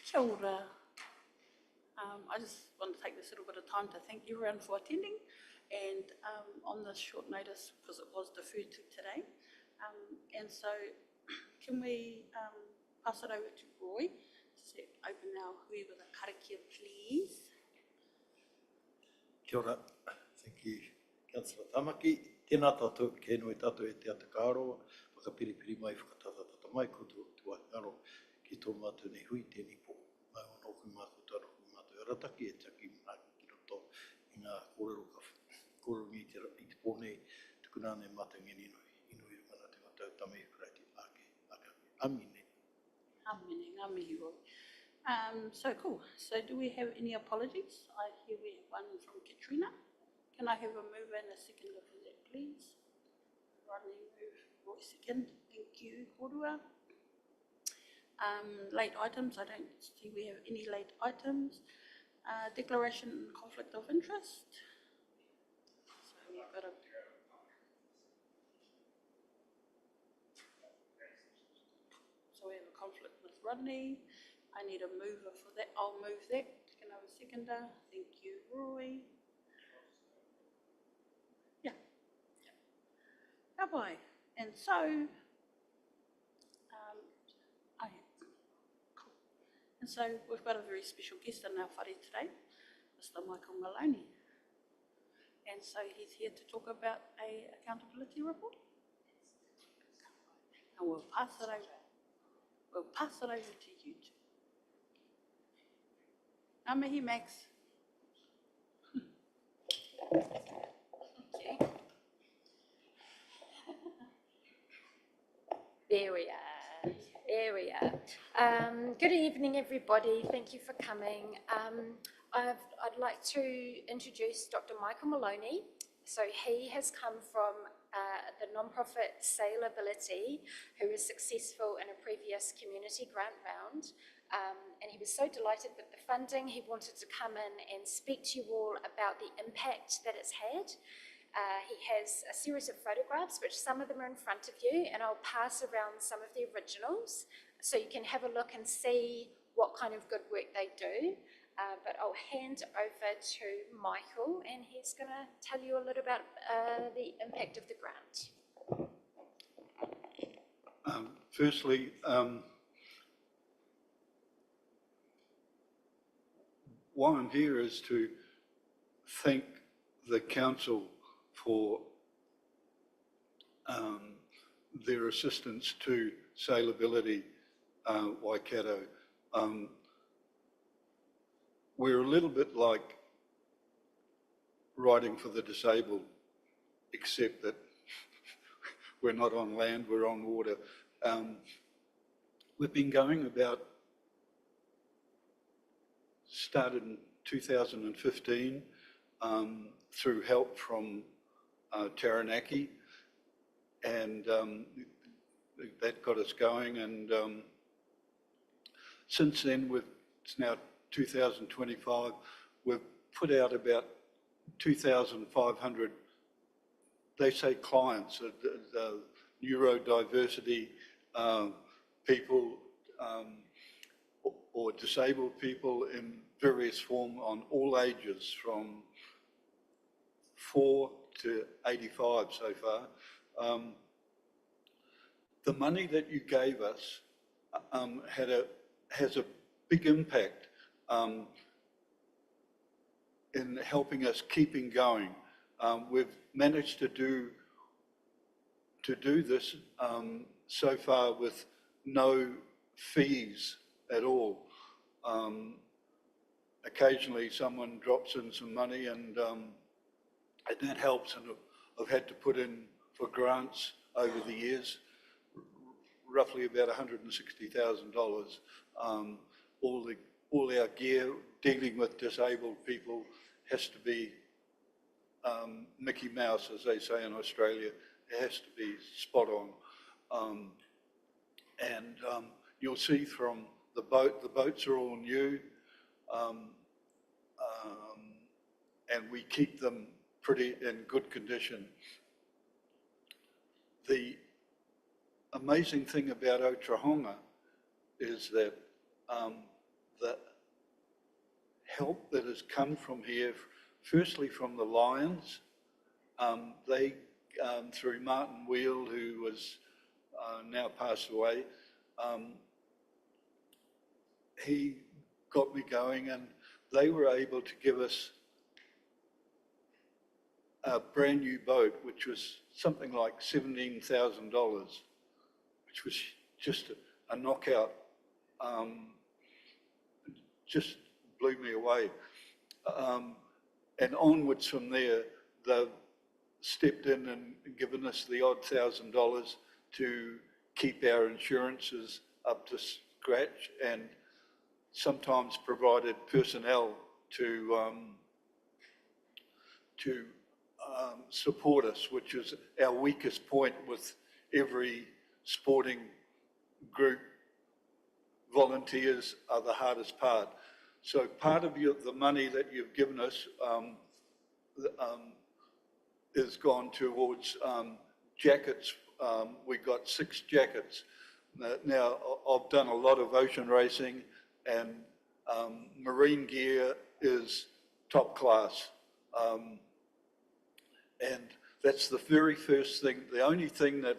Kia ora. I just want to take this little bit of time to thank everyone for attending and on this short notice because it was deferred to today. And so can we pass it over to Roy to open our hui with a karakia, please? Kia ora. Thank you, Councillor Tamaki. Tēnā tātou, ke noi tātou e te atakaroa, whakapiripiri mai, whakatatata mai, ko tua ngaro ki tō mātou nei hui tēnei po. Mai ono kui mātou taro, kui mātou arataki e taki mnaki ki roto i ngā kōrero ka kōrero i te pōnei, tukuna nei mātou ngeni noi, ino i rumana te mātou tamei huraiti ake, amine. Amine, ngā mihi Roy. So cool. So do we have any apologies? I hear we have one from Katrina. Can I have a mover and a seconder for that, please? Rodney move, Roy second. Thank you, Korua. Late items, I don't see we have any late items. Declaration and conflict of interest. So we've got a... So we have a conflict with Rodney. I need a mover for that. I'll move that. Can I have a seconder? Thank you, Roy. Yeah. How boy. And so, cool. And so we've got a very special guest in our whare today, Mr. Michael Maloney. And so he's here to talk about a accountability report. And we'll pass it over. We'll pass it over to you two. Ngā mihi, Max. Okay. There we are. There we are. Good evening, everybody. Thank you for coming. I'd like to introduce Dr. Michael Maloney. So he has come from the non-profit Saleability, who was successful in a previous community grant round. And he was so delighted with the funding, he wanted to come in and speak to you all about the impact that it's had. He has a series of photographs, which some of them are in front of you, and I'll pass around some of the originals so you can have a look and see what kind of good work they do. But I'll hand over to Michael, and he's going to tell you a little about the impact of the grant. Firstly, why I'm here is to thank the council for their assistance to Saleability Waikato. We're a little bit like Riding for the Disabled, except that we're not on land, we're on water. We've been going about, started in 2015 through help from Taranaki, and that got us going. And since then, it's now 2025, we've put out about 2,500, they say clients, neurodiversity people or disabled people in various forms on all ages, from 4 to 85 so far. The money that you gave us has a big impact in helping us keeping going. We've managed to do this so far with no fees at all. Occasionally someone drops in some money and that helps, and I've had to put in for grants over the years, roughly about $160,000. All our gear dealing with disabled people has to be Mickey Mouse, as they say in Australia. It has to be spot on. And you'll see from the boats are all new, and we keep them pretty in good condition. The amazing thing about Ōtorohanga is that help that has come from here, firstly from the Lions. They, through Martin Wheel, who was now passed away, he got me going, and they were able to give us a brand new boat, which was something like $17,000, which was just a knockout. Just blew me away. And onwards from there, they've stepped in and given us the odd $1,000 to keep our insurances up to scratch, and sometimes provided personnel to support us, which is our weakest point with every sporting group. Volunteers are the hardest part. So part of the money that you've given us has gone towards jackets. We got 6 jackets. Now, I've done a lot of ocean racing, and marine gear is top class. And that's the very first thing, the only thing that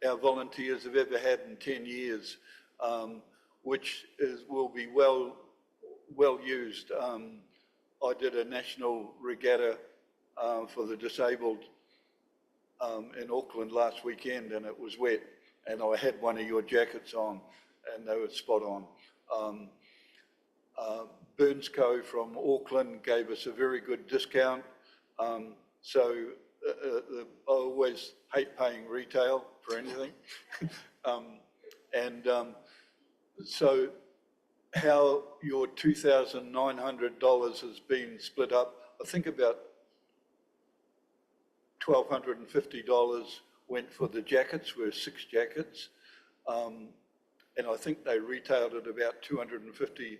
our volunteers have ever had in 10 years, which will be well used. I did a national regatta for the disabled in Auckland last weekend, and it was wet, and I had one of your jackets on, and they were spot on. Burns Co from Auckland gave us a very good discount. So I always hate paying retail for anything. So how your $2,900 has been split up, I think about $1,250 went for the jackets, were 6 jackets. And I think they retailed at about $250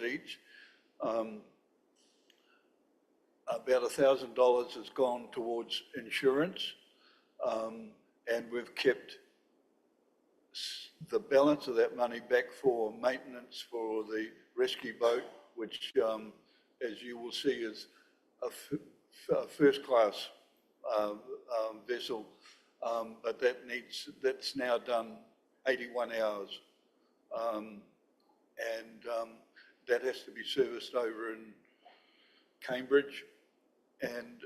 each. About $1,000 has gone towards insurance, and we've kept the balance of that money back for maintenance for the rescue boat, which, as you will see, is a first-class vessel, but that's now done 81 hours, and that has to be serviced over in Cambridge. And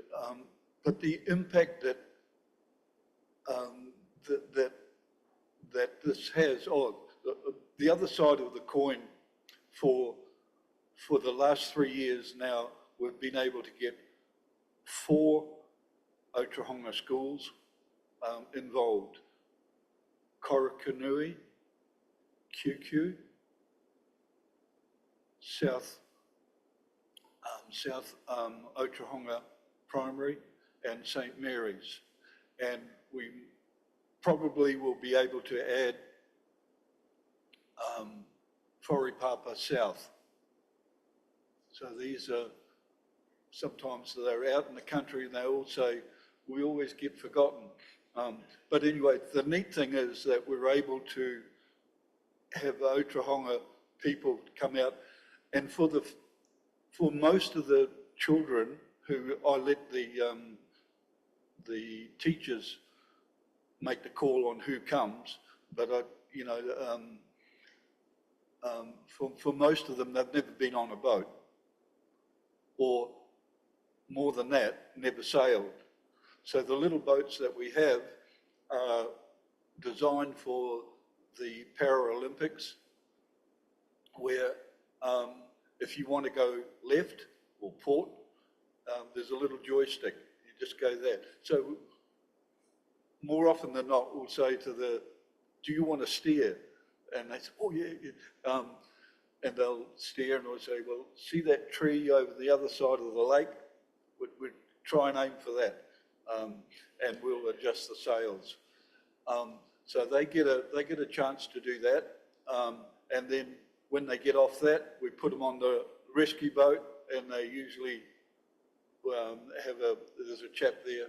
but the impact that this has, the other side of the coin, for the last 3 years now, we've been able to get 4 Ōtorohanga schools involved: Korokanui, QQ, South Ōtorohanga Primary, and St. Mary's. And we probably will be able to add Whauripapa South. So these are, sometimes they're out in the country and they all say, we always get forgotten. But anyway, the neat thing is that we're able to have Ōtorohanga people come out, and for most of the children who I let the teachers make the call on who comes, but for most of them, they've never been on a boat, or more than that, never sailed. So the little boats that we have are designed for the Paralympics, where if you want to go left or port, there's a little joystick. You just go there. So more often than not, we'll say to do you want to steer? And they say, oh yeah. And they'll steer, and I'll say, well, see that tree over the other side of the lake? We'd try and aim for that, and we'll adjust the sails. So they get a chance to do that, and then when they get off that, we put them on the rescue boat, and they usually there's a chap there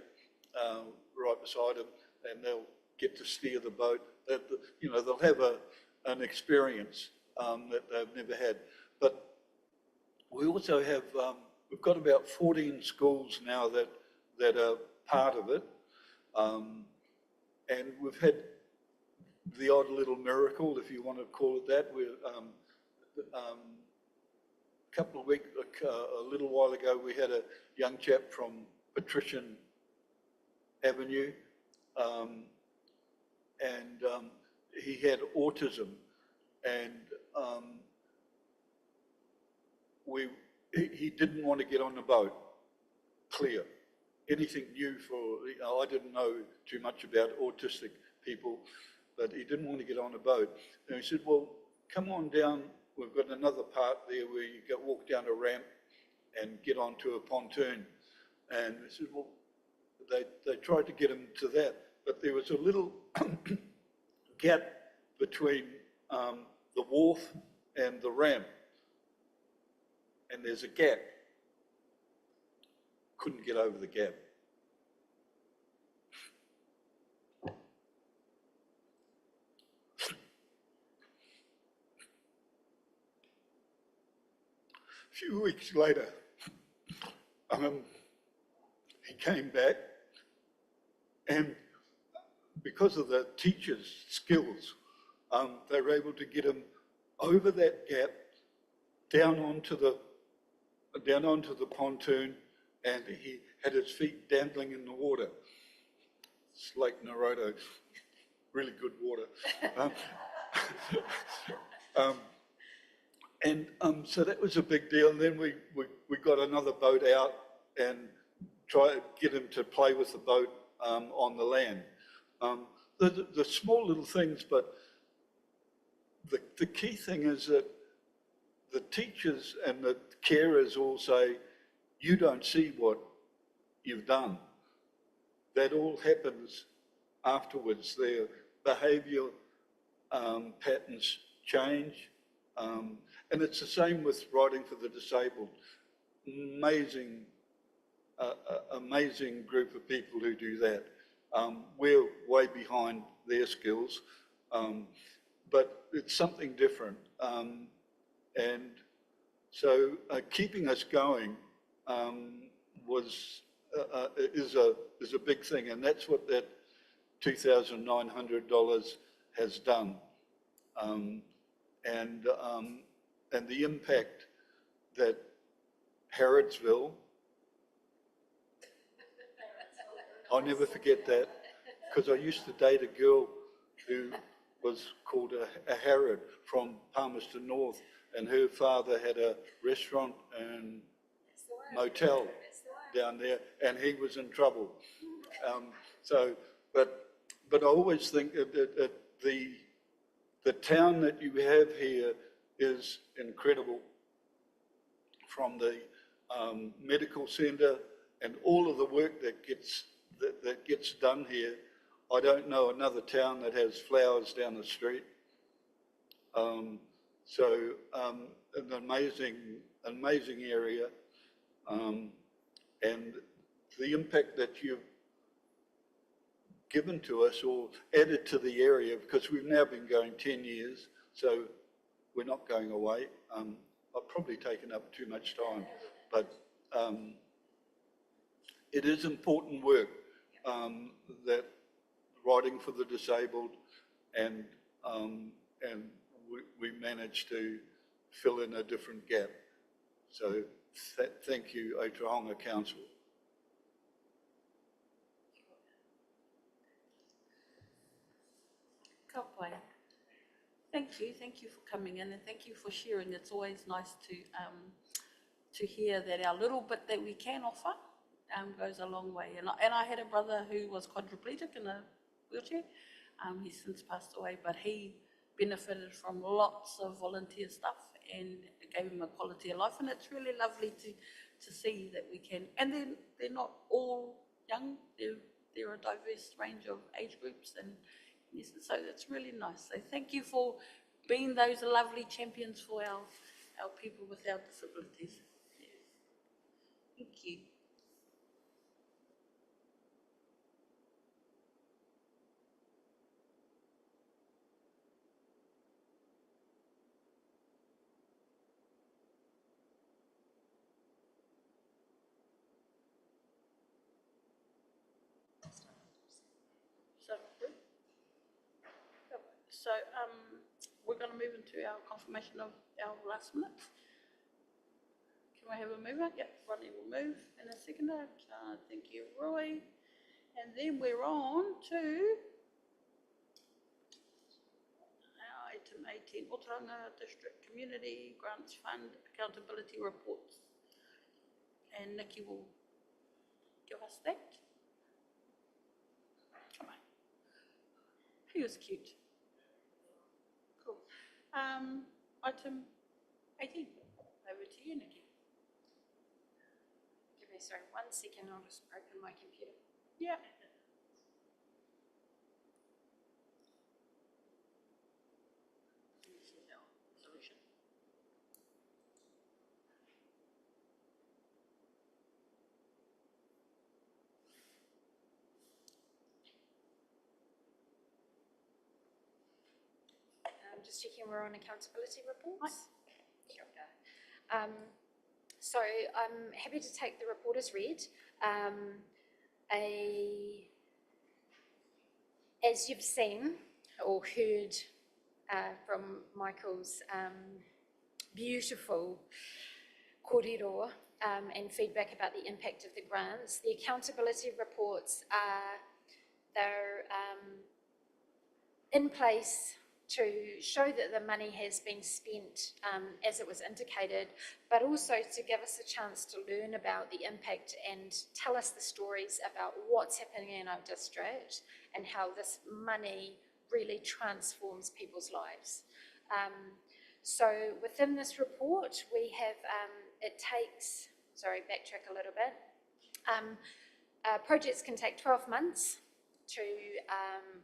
right beside them, and they'll get to steer the boat. They'll have an experience that they've never had. But we also have, we've got about 14 schools now that are part of it. And we've had the odd little miracle, if you want to call it that. We're, a little while ago, we had a young chap from Patrician Avenue, and he had autism, and he didn't want to get on the boat. Clear. Anything new for, I didn't know too much about autistic people, but he didn't want to get on a boat. And he said, well, come on down, we've got another part there where you walk down a ramp and get onto a pontoon. And I said, well, they tried to get him to that, but there was a little gap between the wharf and the ramp, and there's a gap. Couldn't get over the gap. A few weeks later, he came back, and because of the teacher's skills, they were able to get him over that gap, down onto the pontoon, and he had his feet dangling in the water. It's Lake Naroto, really good water. So that was a big deal. And then we got another boat out and tried to get him to play with the boat on the land. The small little things, but the key thing is that the teachers and the carers all say, you don't see what you've done. That all happens afterwards. Their behavioural patterns change. And it's the same with riding for the disabled. Amazing group of people who do that. We're way behind their skills, but it's something different. And so keeping us going is a big thing, and that's what that $2,900 has done. And the impact that Harrodsville, I'll never forget that, because I used to date a girl who was called a Harrod from Palmerston North, and her father had a restaurant and motel down there, and he was in trouble. But I always think that the town that you have here is incredible, from the medical centre and all of the work that gets done here. I don't know another town that has flowers down the street. An amazing area, and the impact that you've given to us or added to the area, because we've now been going 10 years, so we're not going away. I've probably taken up too much time, but it is important work, that riding for the disabled, and we managed to fill in a different gap. So thank you, Ōtorohanga Council. Ka pai. Thank you for coming in, and thank you for sharing. It's always nice to hear that our little bit that we can offer goes a long way. And I had a brother who was quadriplegic in a wheelchair. He's since passed away, but he benefited from lots of volunteer stuff, and it gave him a quality of life. And it's really lovely to see that we can. And then they're not all young. They're a diverse range of age groups, and yes, so that's really nice. So thank you for being those lovely champions for our people with our disabilities. Yeah. Thank you. So, so we're going to move into our confirmation of our last minutes. Can we have a mover? Yep, Rodney will move and a seconder. Thank you, Roy. And then we're on to item 18, Ōtorohanga District Community Grants Fund Accountability Reports. And Nikki will give us that. Come on. He was cute. Cool. Item 18, over to you, Nikki. Give me, sorry, 1 second, I'll just open my computer. Yeah. This is our solution. Just checking we're on accountability reports. Kia ora. So I'm happy to take the report as read. As you've seen or heard from Michael's beautiful kōrero and feedback about the impact of the grants, the accountability reports they're in place to show that the money has been spent as it was indicated, but also to give us a chance to learn about the impact and tell us the stories about what's happening in our district and how this money really transforms people's lives. So within this report, we have, backtrack a little bit. Projects can take 12 months to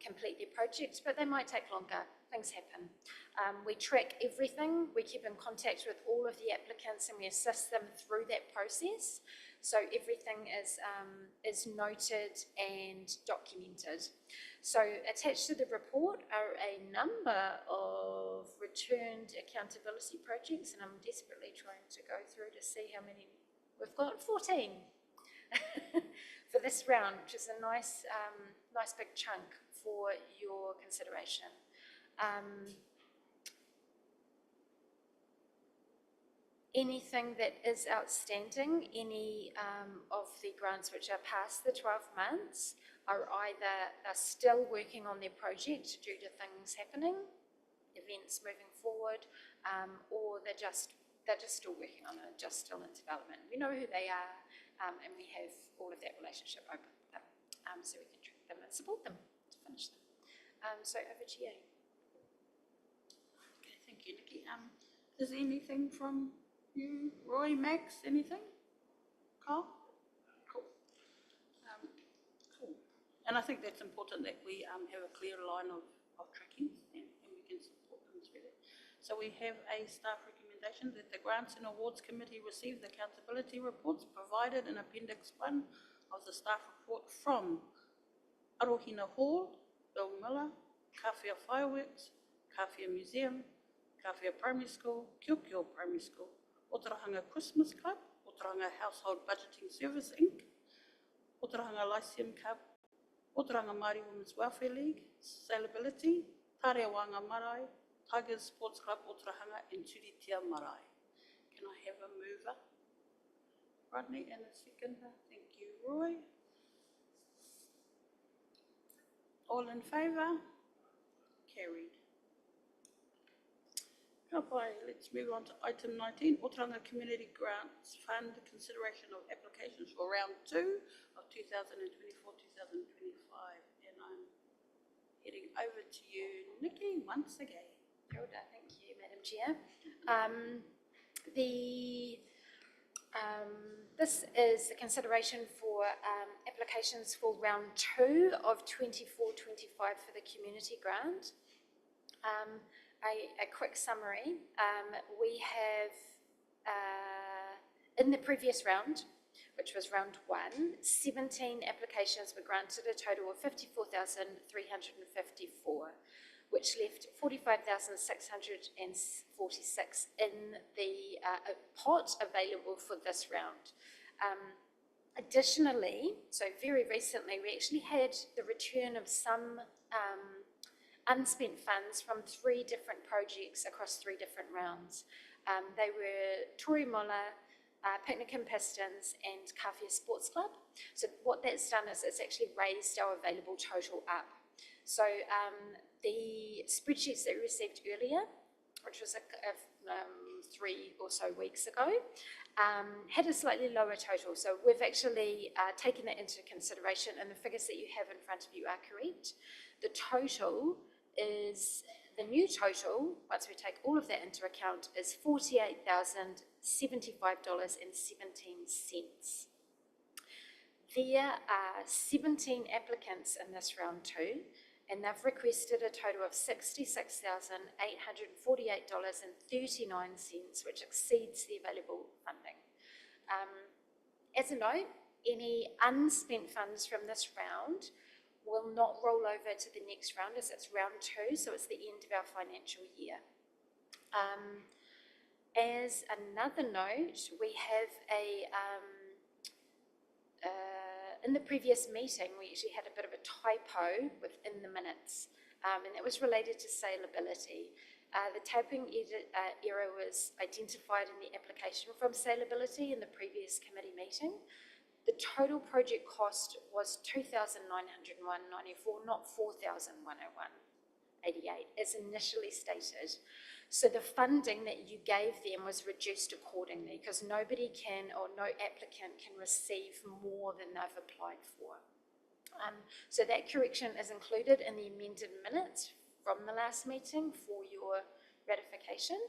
complete their projects, but they might take longer. Things happen. We track everything. We keep in contact with all of the applicants and we assist them through that process. So everything is noted and documented. So attached to the report are a number of returned accountability projects, and I'm desperately trying to go through to see how many we've got. 14 for this round, which is a nice big chunk for your consideration. Anything that is outstanding, any of the grants which are past the 12 months are either still working on their project due to things happening, events moving forward, or they're just still working on it, just still in development. We know who they are, and we have all of that relationship open with them, so we can track them and support them to finish them. So over to you. Okay, thank you, Nikki. Is there anything from you, Roy, Max, anything? Carl? Cool. Cool. And I think that's important that we have a clear line of tracking and we can support them through that. So we have a staff recommendation that the Grants and Awards Committee receive the accountability reports provided in Appendix 1 of the staff report from Arohina Hall, Bill Miller, Kawhia Fireworks, Kawhia Museum, Kawhia Primary School, Kiokio Primary School, Ōtorohanga Christmas Club, Ōtorohanga Household Budgeting Service Inc., Ōtorohanga Lyceum Club, Ōtorohanga Māori Women's Welfare League, Sailability, Tareawanga Marae, Tigers Sports Club Ōtorohanga, and Turitea Marae. Can I have a mover? Rodney, and a seconder. Thank you, Roy. All in favour? Carried. Goodbye. Let's move on to item 19, Ōtorohanga Community Grants Fund, consideration of applications for round 2 of 2024-2025. And I'm heading over to you, Nikki, once again. Kia ora, thank you, Madam Chair. This is the consideration for applications for round 2 of 24-25 for the community grant. A quick summary, we have in the previous round, which was round 1, 17 applications were granted, a total of 54,354, which left 45,646 in the pot available for this round. Additionally, so very recently, we actually had the return of some unspent funds from 3 different projects across 3 different rounds. They were Tory Mola, Picnic and Pistons and Kawhia Sports Club. So what that's done is it's actually raised our available total up. So the spreadsheets that we received earlier, which was 3 or so weeks ago, had a slightly lower total. So we've actually taken that into consideration, and the figures that you have in front of you are correct. The total is, the new total, once we take all of that into account, is $48,075.17. There are 17 applicants in this round 2, and they've requested a total of $66,848.39, which exceeds the available funding. As a note, any unspent funds from this round will not roll over to the next round, as it's round 2, so it's the end of our financial year. As another note, we have in the previous meeting, we actually had a bit of a typo within the minutes, and that was related to saleability. The typing error was identified in the application from saleability in the previous committee meeting. The total project cost was $2,901.94, not $4,101.88, as initially stated. So the funding that you gave them was reduced accordingly, because nobody can, or no applicant can receive more than they've applied for. So that correction is included in the amended minutes from the last meeting for your ratification.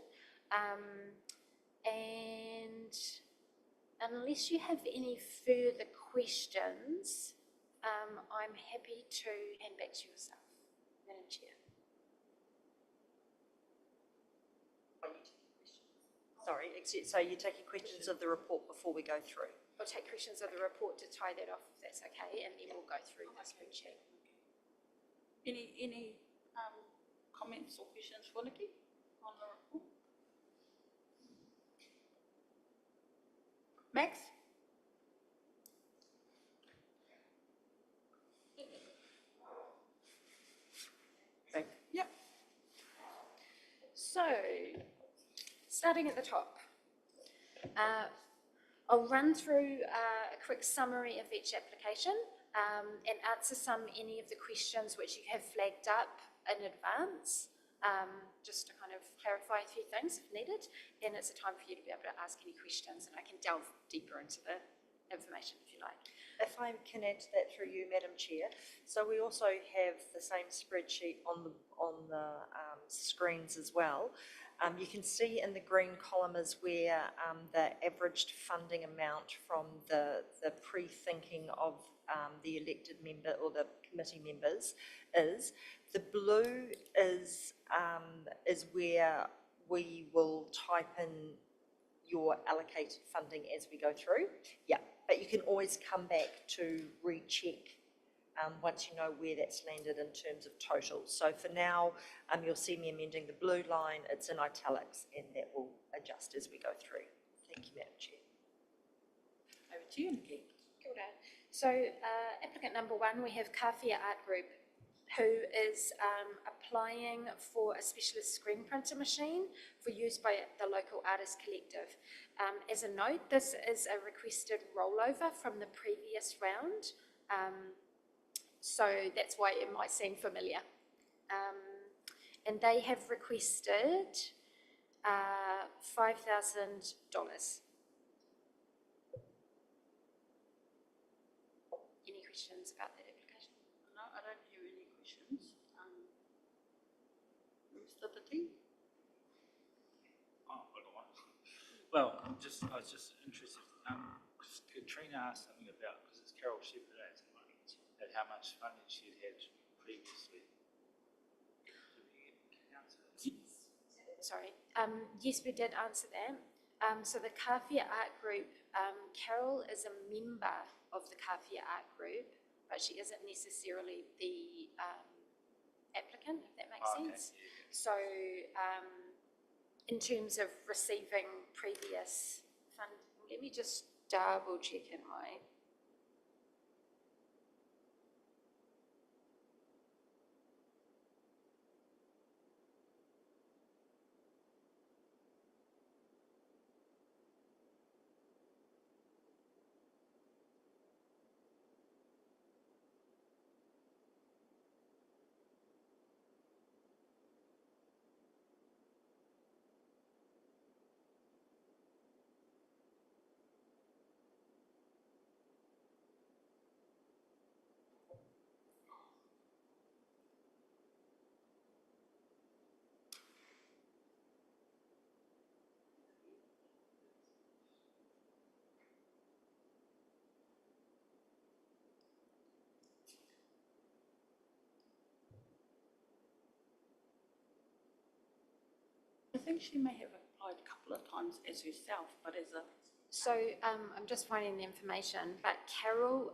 And unless you have any further questions, I'm happy to hand back to yourself, Madam Chair. Sorry, so you're taking questions of the report before we go through? I'll take questions of the report to tie that off, if that's okay, and then we'll go through the spreadsheet. Any comments or questions for Nikki on the report? Max? Yep. So, starting at the top, I'll run through a quick summary of each application and answer any of the questions which you have flagged up in advance, just to kind of clarify a few things if needed. And it's a time for you to be able to ask any questions, and I can delve deeper into the information if you like. If I can add to that through you, Madam Chair. So we also have the same spreadsheet on the screens as well. You can see in the green column is where the averaged funding amount from the pre-thinking of the elected member or the committee members is. The blue is where we will type in your allocated funding as we go through. Yeah, but you can always come back to recheck once you know where that's landed in terms of total. So for now, you'll see me amending the blue line. It's in italics, and that will adjust as we go through. Thank you, Madam Chair. Over to you, Nikki. Kia ora. So applicant number 1, we have Kawhia Art Group, who is applying for a specialist screen printer machine for use by the local artist collective. As a note, this is a requested rollover from the previous round, so that's why it might seem familiar. And they have requested $5,000. Any questions about that application? No, I don't hear any questions. Mr. Tati? Oh, I got one. Well, I was just interested, because Katrina asked something about, because it's Carol Shepherd at the moment, at how much funding she'd had previously. Sorry. Yes, we did answer that. So the Kawhia Art Group, Carol is a member of the Kawhia Art Group, but she isn't necessarily the applicant, if that makes sense. Yeah. So in terms of receiving previous fund, let me just double check in my think she may have applied a couple of times as herself, but as a, So I'm just finding the information, but Carol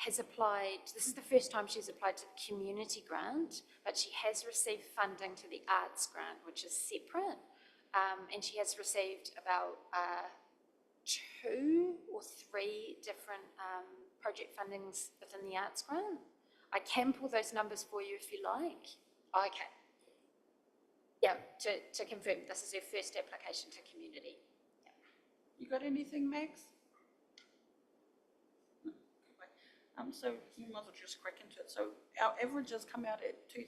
has applied, this is the first time she's applied to the community grant, but she has received funding to the arts grant, which is separate. And she has received about 2 or 3 different project fundings within the arts grant. I can pull those numbers for you if you like. Okay. Yeah, to confirm, this is her first application to community. you got anything, Max? No, okay. So you might as well just crack into it. So our averages come out at $2,375,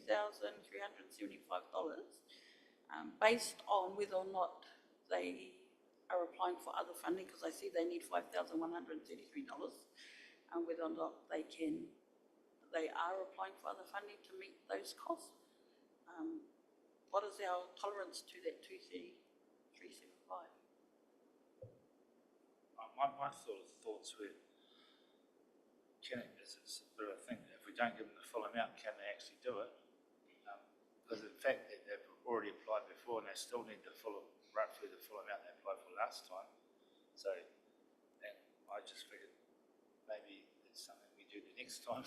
based on whether or not they are applying for other funding, because I see they need $5,133, and whether or not they are applying for other funding to meet those costs. What is our tolerance to that 2,375? My sort of thoughts were, but I think if we don't give them the full amount, can they actually do it? Because in fact, they've already applied before and they still need roughly the full amount they applied for last time. So, and I just figured maybe it's something we do the next time.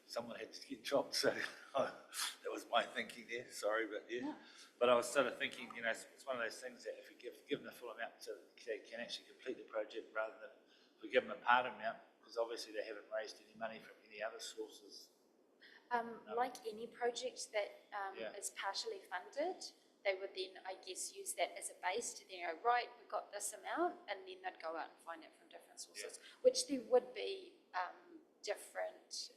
Someone had to get chopped, so that was my thinking there. Sorry, but yeah. But I was sort of thinking, it's one of those things that if we give them the full amount, so they can actually complete the project, rather than if we give them a part amount, because obviously they haven't raised any money from any other sources. Like any project that is partially funded, they would then, I guess, use that as a base to then go, right, we've got this amount, and then they'd go out and find it from different sources, which there would be different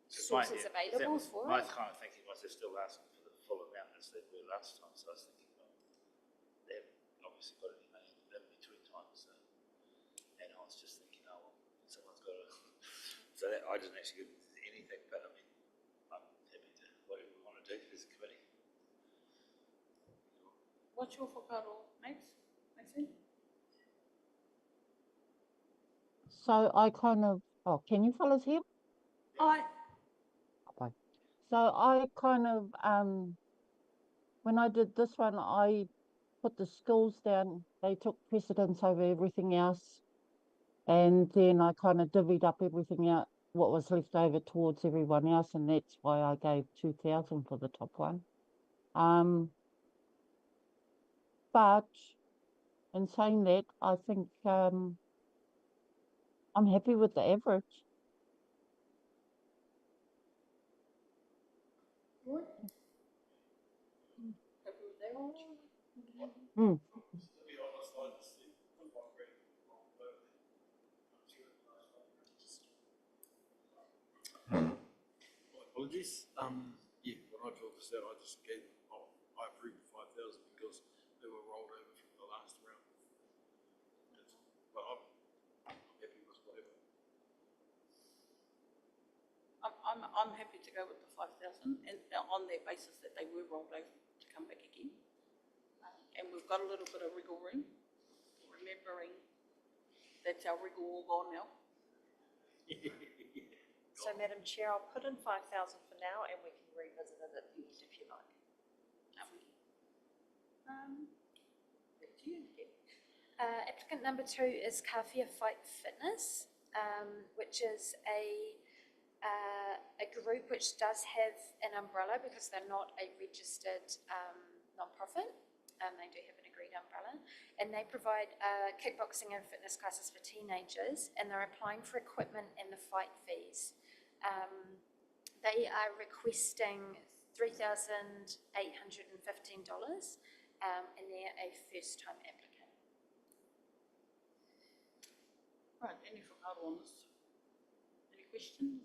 sources available for My it. kind of thinking was they're still asking for the full amount as they were last time, so I was thinking, well, they haven't obviously got any money in between times, so, and I was just thinking, oh, well, someone's got to, so that I didn't actually give them anything, but I mean, I'm happy to, whatever we want to do as a committee. What's your whakaaro, Max? Maxine? So I kind of, can you fellas hear? Hi. Okay. So I kind of, when I did this one, I put the schools down. They took precedence over everything else. And then I kind of divvied up everything out, what was left over towards everyone else. And that's why I gave 2,000 for the top one. But in saying that, I think I'm happy with the average. Roy? Happy with that? Mm. My apologies. Yeah, when I filled this out, I just gave, I approved 5,000 because they were rolled over from the last round. But I'm happy with whatever. I'm happy to go with the 5,000, and on that basis that they were rolled over to come back again. And we've got a little bit of wriggle room, remembering that's our wriggle all gone now. So, Madam Chair, I'll put in 5,000 for now, and we can revisit it at the end if you like. Back to you, Deb. Applicant number 2 is Kawhia Fight Fitness, which is a group which does have an umbrella because they're not a registered non-profit. They do have an agreed umbrella, and they provide kickboxing and fitness classes for teenagers, and they're applying for equipment and the fight fees. They are requesting $3,815, and they're a first-time applicant. Right, any whakaaro on this? Any questions?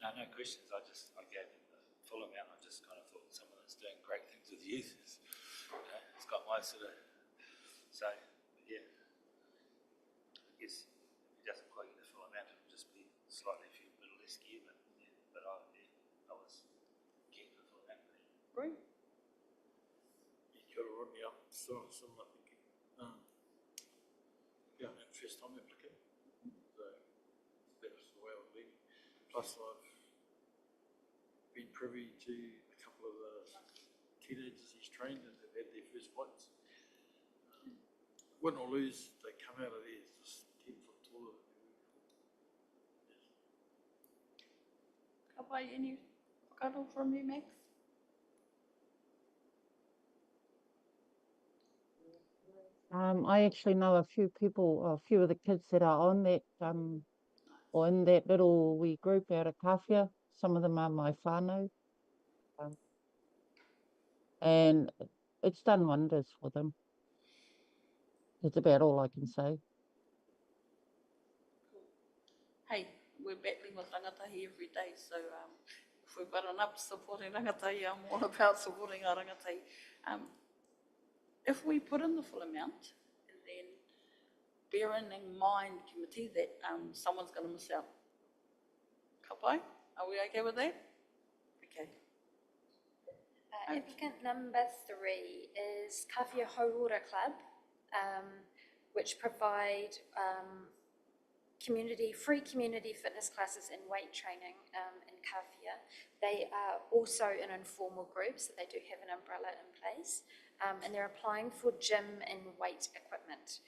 No questions. I gave them the full amount. I just kind of thought someone that's doing great things with youth is, it's got my sort of, so yeah. I guess if he doesn't quite get the full amount, it'll just be slightly a few bit less gear, but yeah. But I was keen for the full amount. Roy? You got to run me up, similar thinking. Yeah, and first time applicant. So that was the way I was leaning. Plus I've privy to a couple of the teenagers he's trained and they've had their first fights. Win or lose, they come out of there just 10 foot taller than they were before. Ka pai, any whakaaro from you, Max? I actually know a few people, a few of the kids that are on that, or in that little wee group out of Kawhia. Some of them are my whānau. And it's done wonders for them. That's about all I can say. Hey, we're battling with rangatahi every day, so if we've got enough supporting rangatahi, I'm all about supporting our rangatahi. If we put in the full amount, and then bearing in mind, committee, that someone's going to miss out. Ka pai? Are we okay with that? Okay. Applicant number 3 is Kawhia Hauora Club, which provide free community fitness classes and weight training in Kawhia. They are also an informal group, so they do have an umbrella in place, and they're applying for gym and weight equipment.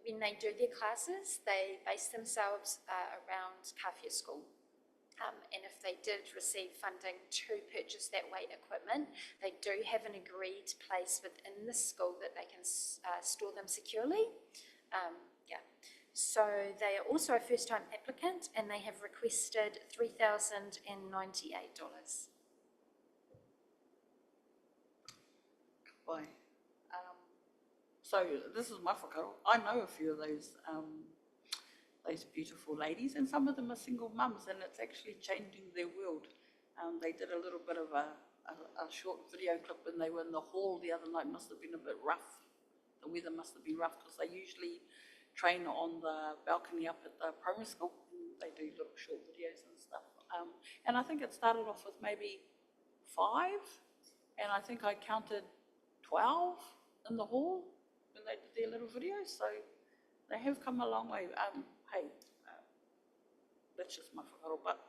When they do their classes, they base themselves around Kawhia School. And if they did receive funding to purchase that weight equipment, they do have an agreed place within the school that they can store them securely. So they are also a first-time applicant, and they have requested $3,098. Pai. So this is my whakaaro. I know a few of those beautiful ladies, and some of them are single mums, and it's actually changing their world. They did a little bit of a short video clip when they were in the hall the other night. Must have been a bit rough. The weather must have been rough because they usually train on the balcony up at the primary school. And they do little short videos and stuff. And I think it started off with maybe 5, and I think I counted 12 in the hall when they did their little videos. So they have come a long way. Hey, that's just my whakaaro, but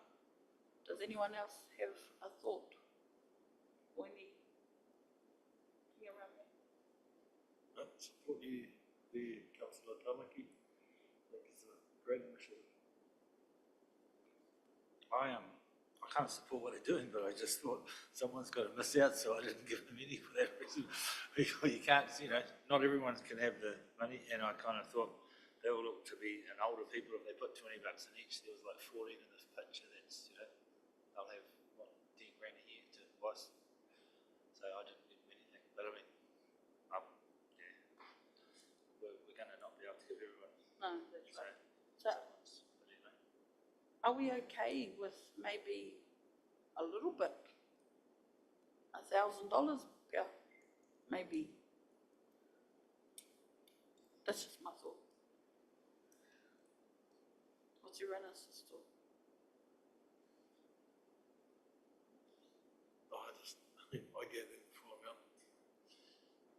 does anyone else have a thought or anything around that? Support you there, Councillor Tamaki. I think it's a great initiative. I can't support what they're doing, but I just thought someone's got to miss out, so I didn't give them any for that reason. You can't, not everyone can have the money, and I kind of thought they all look to be an older people. If they put $20 in each, there was like 14 in this picture. That's, they'll have, 10 grand a year to advice. So I didn't give them anything. But I mean, we're going to not be able to give everyone. No, that's right. So are we okay with maybe a little bit? $1,000? Yeah, maybe. That's just my thought. What's your analysis thought? I gave them the full amount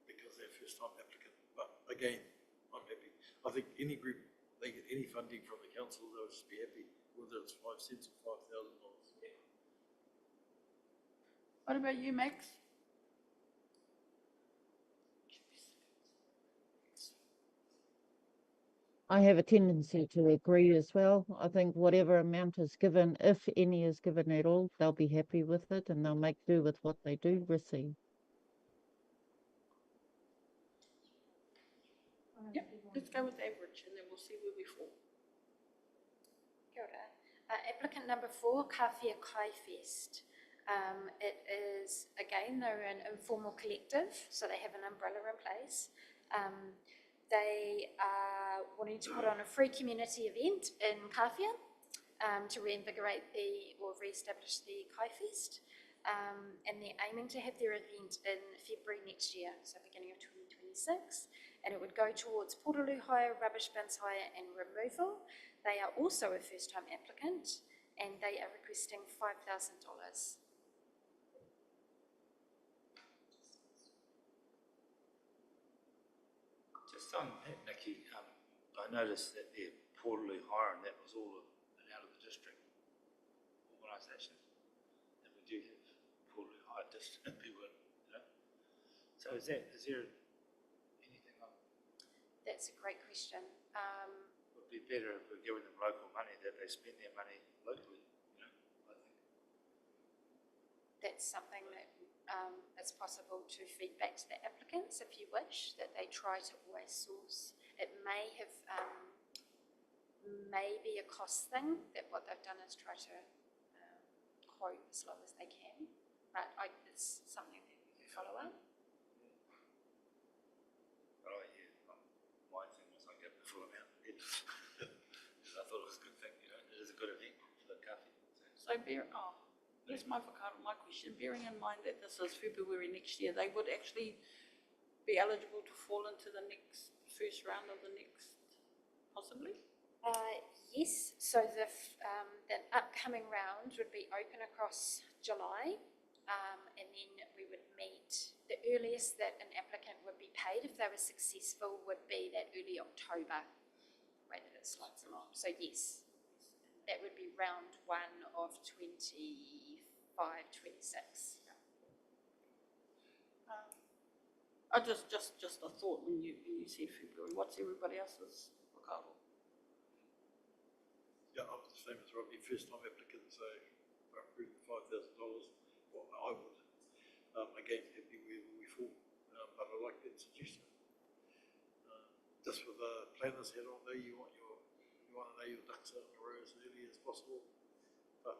because they're first time applicant. But again, I'm happy. I think any group, they get any funding from the council, they'll just be happy, whether it's 5 cents or $5,000. What about you, Max? I have a tendency to agree as well. I think whatever amount is given, if any is given at all, they'll be happy with it and they'll make do with what they do receive. Yep, let's go with average and then we'll see where we fall. Kia ora. Applicant number 4, Kawhia Kai Fest. It is, again, they're an informal collective, so they have an umbrella in place. They are wanting to put on a free community event in Kawhia to reinvigorate or re-establish the Kai Fest. And they're aiming to have their event in February next year, so beginning of 2026. And it would go towards portaloo hire, rubbish bins hire and removal. They are also a first-time applicant and they are requesting $5,000. Just on that, Nikki, I noticed that their portaloo hire, and that was all out of the district organisation. And we do list and we win, you know. So is there anything on, That's a great question. would be better if we're giving them local money, that they spend their money locally, you know, I think. That's something that it's possible to feed back to the applicants if you wish, that they try to always source. It may have, may be a cost thing, that what they've done is try to quote as low as they can, but it's something that we can follow up. Oh, yeah, my thing was I get the full amount. I thought it was a good thing, you know, it is a good event for the coffee. So here's my question. Bearing in mind that this is February next year, they would actually be eligible to fall into the first round of the next, possibly? Yes, so the upcoming round would be open across July, and then we would meet, the earliest that an applicant would be paid if they were successful would be that early October, the way that it slides along. So yes, that would be round 1 of 25-26. I just a thought when you said February. What's everybody else's Ricardo? Yeah, I was the same as Robbie, first time applicant, so I approved the $5,000. Well, I would. Again, happy where we fall, but I like that suggestion. Just with the planner's hat on there, you want to know your ducks out in a row as early as possible. But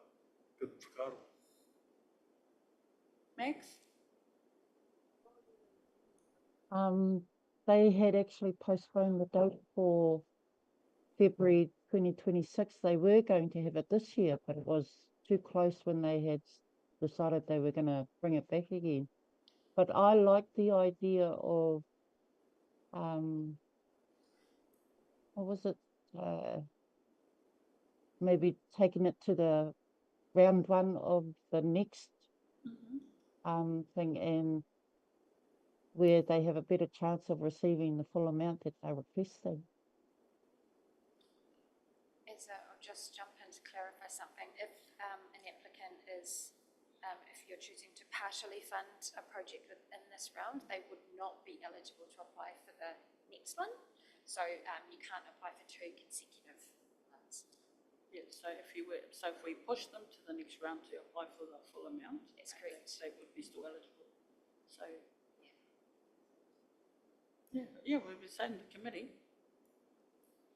good Ricardo. Max? They had actually postponed the date for February 2026. They were going to have it this year, but it was too close when they had decided they were going to bring it back again. But I like the idea of, what was it? Maybe taking it to the round 1 of the next thing, and where they have a better chance of receiving the full amount that they're requesting. I'll just jump in to clarify something. If an applicant is, if you're choosing to partially fund a project within this round, they would not be eligible to apply for the next one. So you can't apply for 2 consecutive months. Yeah, so if we push them to the next round to apply for the full amount, That's correct. they would be still eligible. So yeah, we'll be saying the committee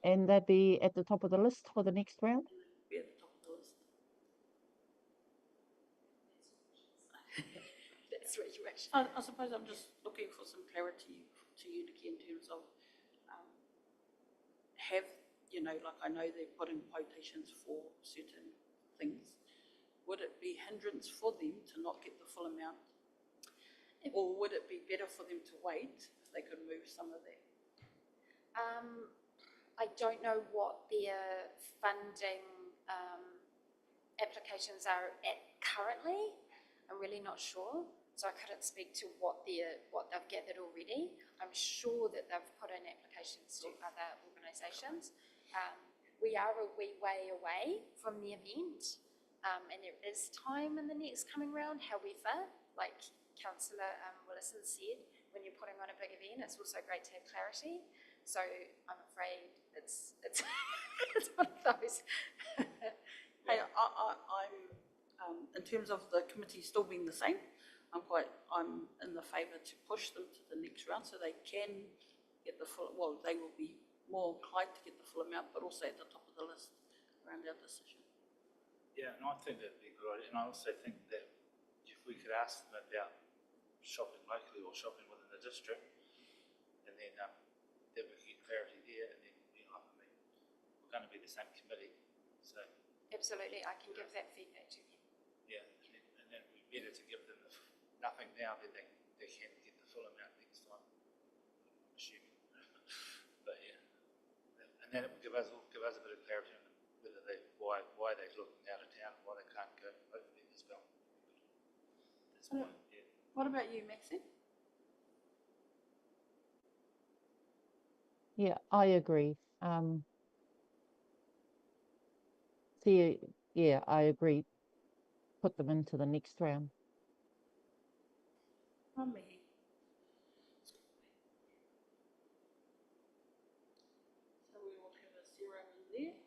And they'd be at the top of the list for the next round. be at the top of the list. That's what you actually. I suppose I'm just looking for some clarity to you, Nikki, in terms of like I know they're putting quotations for certain things. Would it be hindrance for them to not get the full amount? Or would it be better for them to wait if they could move some of that? I don't know what their funding applications are at currently. I'm really not sure. So I couldn't speak to what they've gathered already. I'm sure that they've put in applications to other organisations. We are a wee way away from the event, and there is time in the next coming round. However, like Councillor Willison said, when you're putting on a big event, it's also great to have clarity. So I'm afraid it's it's one of those. Hey, I'm in terms of the committee still being the same, I'm in the favour to push them to the next round so they can get the full. Well, they will be more inclined to get the full amount, but also at the top of the list around our decision. Yeah, and I think that'd be a good idea. And I also think that if we could ask them about shopping locally or shopping within the district, and then that we could get clarity there, and then, I mean, we're going to be the same committee, so. Absolutely, I can give that feedback to you. Yeah, and then it'd be better to give them nothing now, then they can get the full amount next time, I'm assuming. But yeah, and then it will give us a bit of clarity on whether why they're looking out of town, why they can't go hopefully as well. That's my, yeah. What about you, Maxine? Yeah, I agree. Yeah, I agree. Put them into the next round. Mami. So we will have a 0 in there.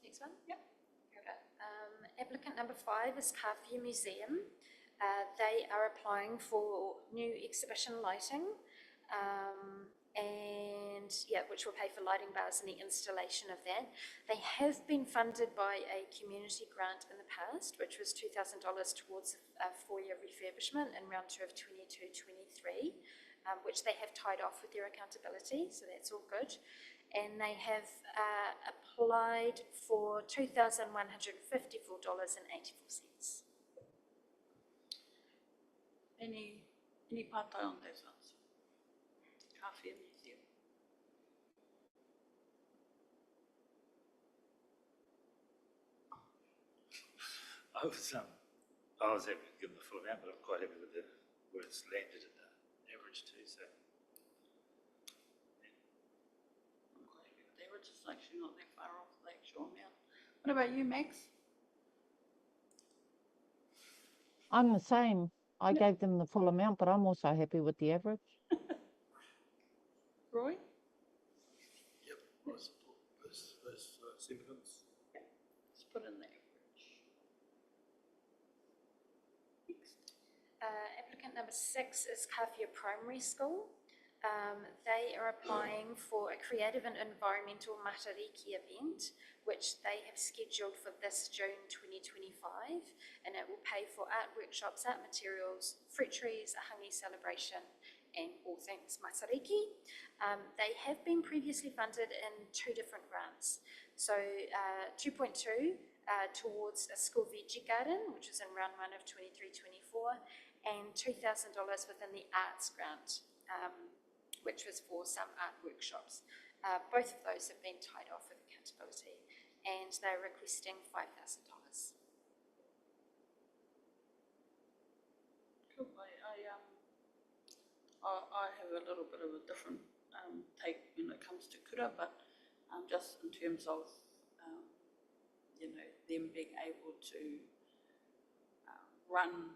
Next one? Yep. Okay. Applicant number 5 is Kawhia Museum. They are applying for new exhibition lighting, and yeah, which will pay for lighting bars and the installation of that. They have been funded by a community grant in the past, which was $2,000 towards a 4-year refurbishment in round 2 of 22-23, which they have tied off with their accountability, so that's all good. And they have applied for $2,154.84. Any pātai on those ones? Kawhia Museum. I was happy to give them the full amount, but I'm quite happy with where it's landed at the average too, so. I'm quite happy with the average, it's actually not that far off the actual amount. What about you, Max? I'm the same. I Yep. gave them the full amount, but I'm also happy with the average. Roy? Yep, I support those sentiments. Let's put in the average. Next. Applicant number 6 is Kawhia Primary School. They are applying for a creative and environmental matariki event, which they have scheduled for this June 2025, and it will pay for art workshops, art materials, fruit trees, a hangi celebration, and all things matariki. They have been previously funded in 2 different grants. So 2.2 towards a school veggie garden, which was in round 1 of 23-24, and $2,000 within the arts grant, which was for some art workshops. Both of those have been tied off with accountability, and they're requesting $5,000. Cool. I have a little bit of a different take when it comes to kura, but just in terms of them being able to run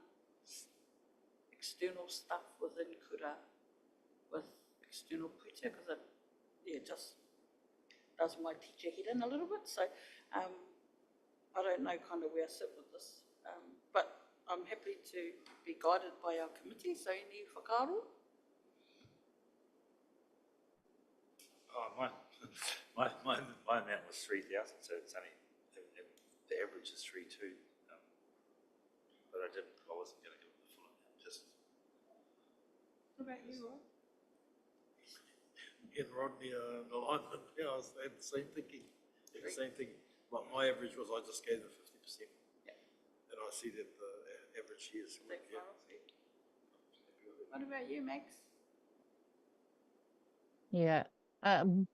external stuff within kura with external putia, because it just does my teacher head in a little bit. So I don't know kind of where I sit with this, but I'm happy to be guided by our committee. So any whakaaro? Oh, my amount was 3,000, so it's only, the average is 3,200. But I wasn't going to give it the full amount, just. What about you, Roy? Again, Rodney, alignment, yeah, I was had the same thinking. The same thing. My average was I just gave them 50%. Yeah. And I see that the average here is. That far off it. What about you, Max? Yeah. I'm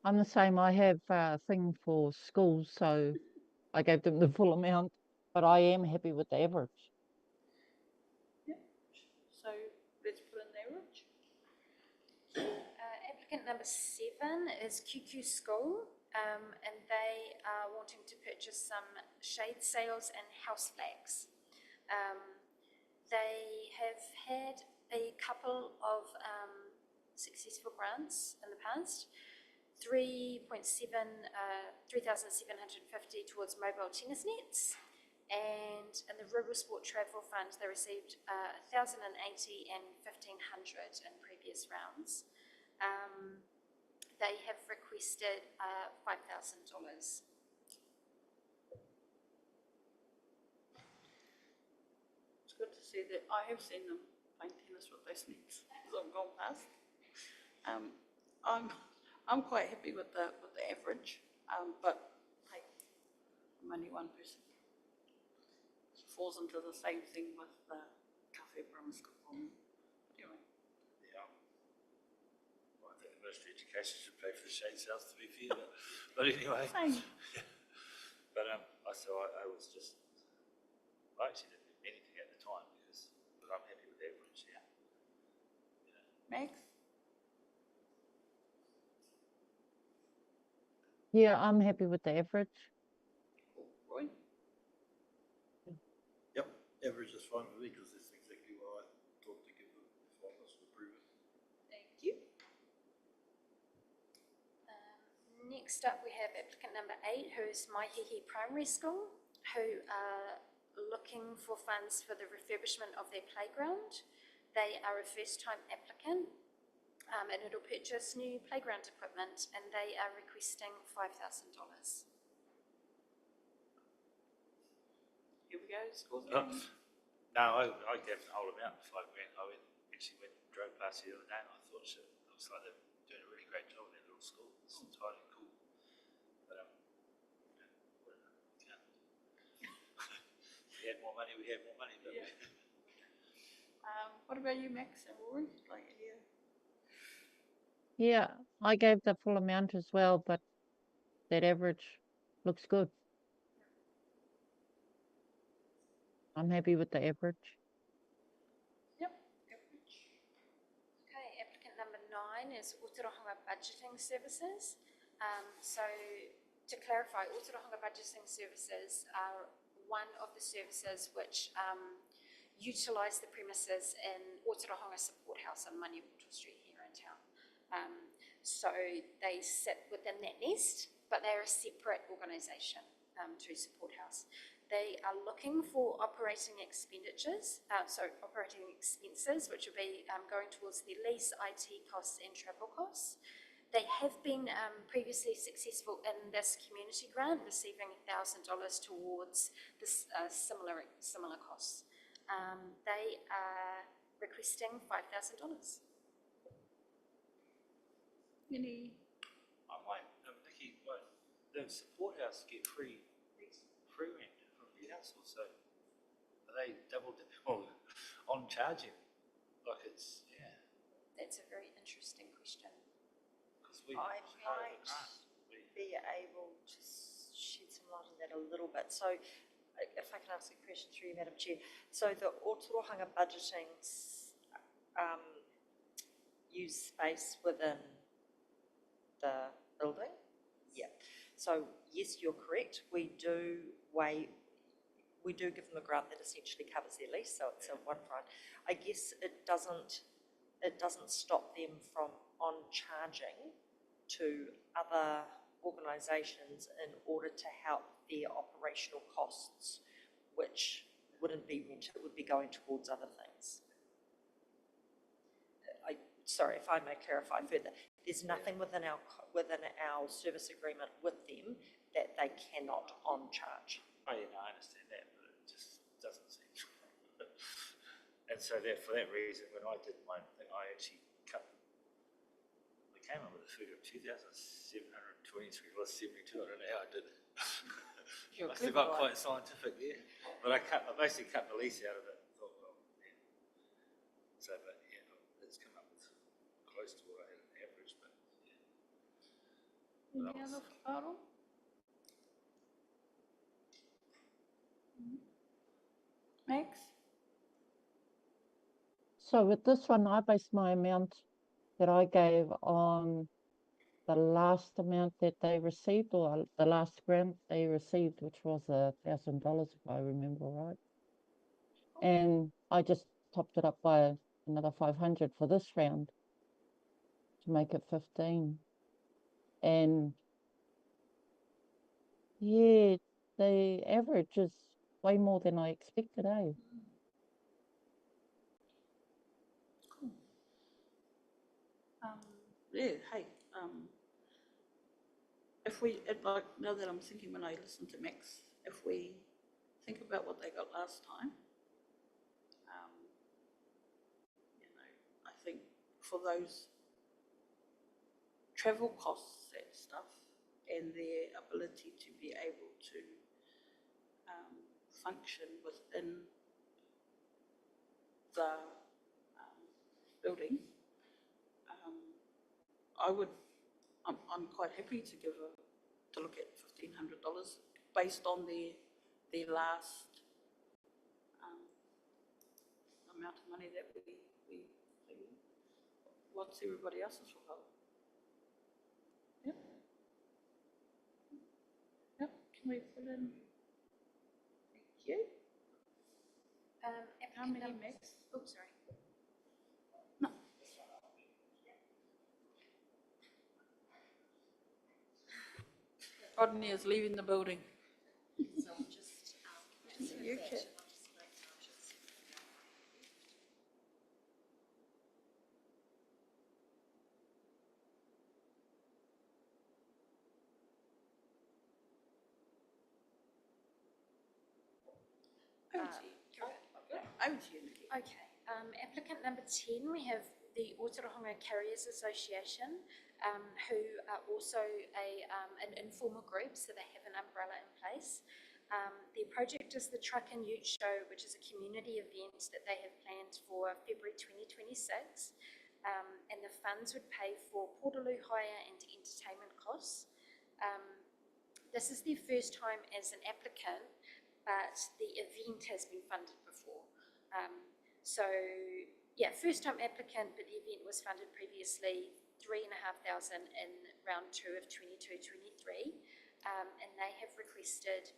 the same. I have a thing for schools, so I gave them the full amount, but I am happy with the average. Yeah. So let's put in the average. Applicant number 7 is QQ School, and they are wanting to purchase some shade sails and house flags. They have had a couple of successful grants in the past. 3,750 towards mobile tennis nets, and in the Rural Sport Travel Fund they received 1,080 and 1,500 in previous rounds. They have requested $5,000. It's good to see that. I have seen them playing tennis with those nets as I've gone past. I'm quite happy with the average, but hey, I'm only one person. It falls into the same thing with the Kawhia Primary School. Anyway, Yeah. Well, I think the Ministry of Education should pay for the shade sales, to be fair, but anyway. same. But I was just, I actually didn't do anything at the time but I'm happy with the average, yeah. Max? Yeah, I'm happy with the average. Roy? Yep, average is fine with me, because that's exactly what I thought to give them if I was to approve it. Thank you. Next up, we have applicant number 8, who is Maihihi Primary School, who are looking for funds for the refurbishment of their playground. They are a first-time applicant, and it'll purchase new playground equipment, and they are requesting $5,000. Here we go, scores Oh. again. No, I gave the whole amount, $5,000. I actually went and drove past the other day and I thought, shit, it looks like they're doing a really great job in their little school. It's entirely cool. But, whatever, can't. We had more money, but Yeah. What about you, Max and Rory? Like, yeah. Yeah, I gave the full amount as well, but that average looks good. I'm happy with the average. Yep. Average. Okay, applicant number 9 is Ōtorohanga Budgeting Services. So to clarify, Ōtorohanga Budgeting Services are one of the services which utilise the premises in Ōtorohanga Support House on Maniapoto Street here in town. So they sit within that nest, but they're a separate organisation to Support House. They are looking for operating expenditures, operating expenses, which will be going towards the lease, IT costs and travel costs. They have been previously successful in this community grant, receiving $1,000 towards this similar costs. They are requesting $5,000. Any? I might, Nikki, the support house get free rent from the council, so are they double dipping on charging? Like it's, yeah. That's a very interesting question. Because we I have a might grant. be able to shed some light on that a little bit. So if I can ask a question through you, Madam Chair. So the Ōtorohanga budgeting use space within the building? Yeah. So yes, you're correct. We do give them a grant that essentially covers their lease, so it's a one front. I guess it doesn't stop them from on charging to other organisations in order to help their operational costs, which wouldn't be rent, it would be going towards other things. Sorry, if I may clarify further, there's nothing within our service agreement with them that they cannot on charge. Oh, yeah, no, I understand that, but it just doesn't seem. And so for that reason, when I did my thing, I actually we came up with a figure of 2,723 less 72. I don't know how I did it. You're Must have clever, got quite scientific there. But I basically cut the lease out of it and thought, well, yeah. So, but yeah, it's come up with close to what I had an average, but yeah. Any other whakaaro? Max? So with this one, I based my amount that I gave on the last amount that they received, or the last grant they received, which was $1,000, if I remember right. And I just topped it up by another 500 for this round to make it 15. And yeah, the average is way more than I expected, eh? Cool. Yeah, hey, like, now that I'm thinking when I listen to Max, if we think about what they got last time, I think for those travel costs and stuff, and their ability to be able to function within the building, I'm quite happy to look at $1,500 based on their last amount of money that we what's everybody else's for? Yep. Yep, can we put in, thank you. How many number- Max? Oh, sorry. No. Rodney is leaving the building. So I'll just, You can. Over to you. Over to you, Nikki. Okay, applicant number 10, we have the Ōtorohanga Carriers Association, who are also an informal group, so they have an umbrella in place. Their project is the Truck and Ute Show, which is a community event that they have planned for February 2026. And the funds would pay for portaloo hire and entertainment costs. This is their first time as an applicant, but the event has been funded before. So, yeah, first time applicant, but the event was funded previously, $3,500 in round 2 of 22-23. And they have requested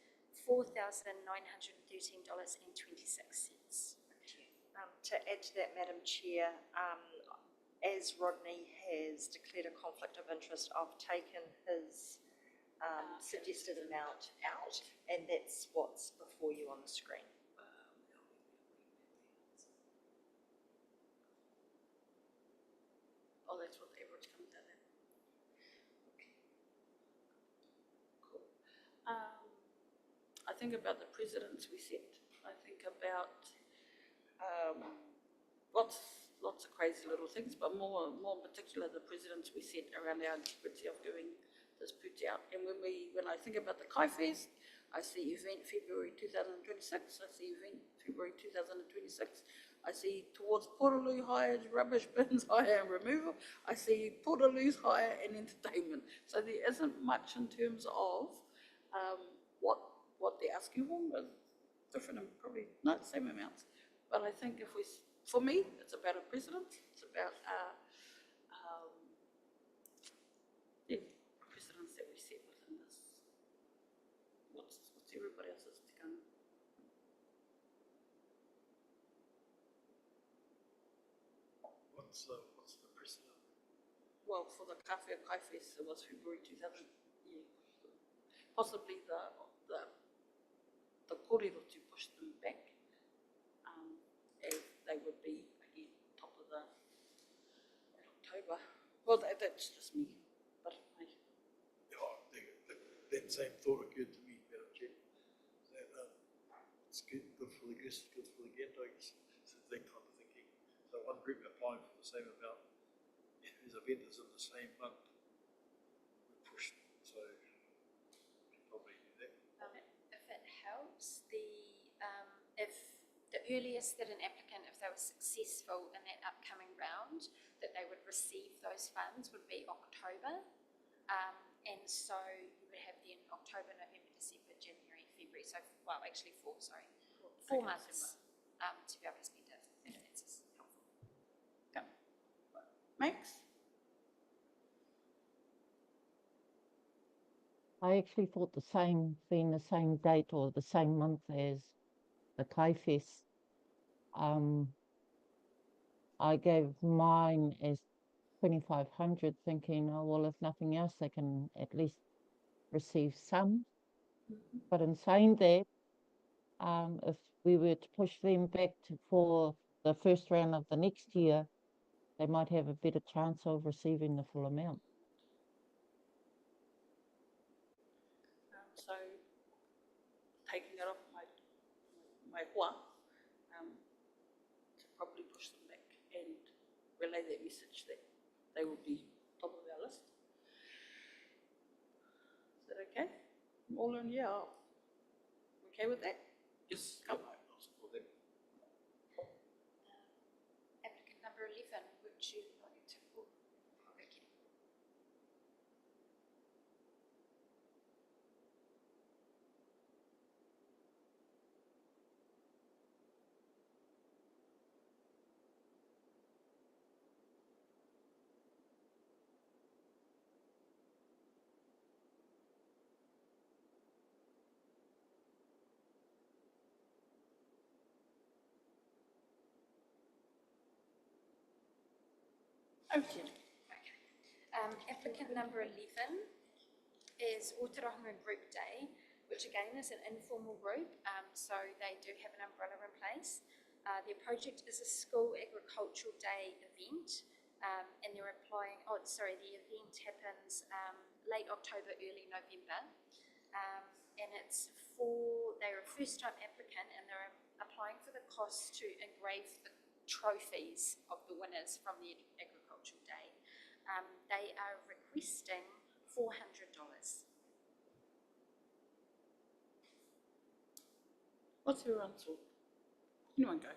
$4,913.26. to add to that, Madam Chair, as Rodney has declared a conflict of interest, I've taken his suggested amount out, and that's what's before you on the screen. Oh, that's what the average comes out at. Okay. Cool. I think about the precedents we set. I think about lots of crazy little things, but more in particular the precedents we set around our integrity of giving this put out. And when I think about the Kai Fest, I see event February 2026. I see event February 2026. I see towards portaloo hire, rubbish bins hire and removal. I see portaloos hire and entertainment. So there isn't much in terms of what they're asking for. Different, and probably not the same amounts. But I think for me, it's about a precedent. It's about precedents that we set within this. What's everybody else's to come? What's the precedent? Well, for the Cafe Kai Fest, it was February 2000. Yeah. Possibly the kōrero to push them back, as they would be again top of the October. Well, that's just me, but That same thought occurred to me, Madam Chair. That it's good for the goose, good for the gander, I guess. So that kind of thinking. So one group applying for the same amount, whose event is in the same month, we push them. So we can probably do that. If it helps, if the earliest that an applicant, if they were successful in that upcoming round, that they would receive those funds would be October. And so you would have then October, November, December, January, February. So, well, actually 4 months to be able to spend it, if that's helpful. yeah. Max? I actually thought the same, being the same date or the same month as the Kai Fest. I gave mine as 2,500, thinking, oh well, if nothing else, they can at least receive some. But in saying that, if we were to push them back for the first round of the next year, they might have a better chance of receiving the full amount. So taking it off my hoa, to probably push them back and relay that message that they will be top of our list. Is that okay? All in, yeah. Okay with that? Yes, Come. I'll support that. Applicant number 11, would you like to? Okay. Over to you. Okay. Applicant number 11 is Ōtorohanga Group Day, which again is an informal group, so they do have an umbrella in place. Their project is a school agricultural day event, and they're applying, the event happens late October, early November, and they're a first time applicant and they're applying for the cost to engrave the trophies of the winners from the agricultural day. They are requesting $400. What's everyone's thought? Anyone go?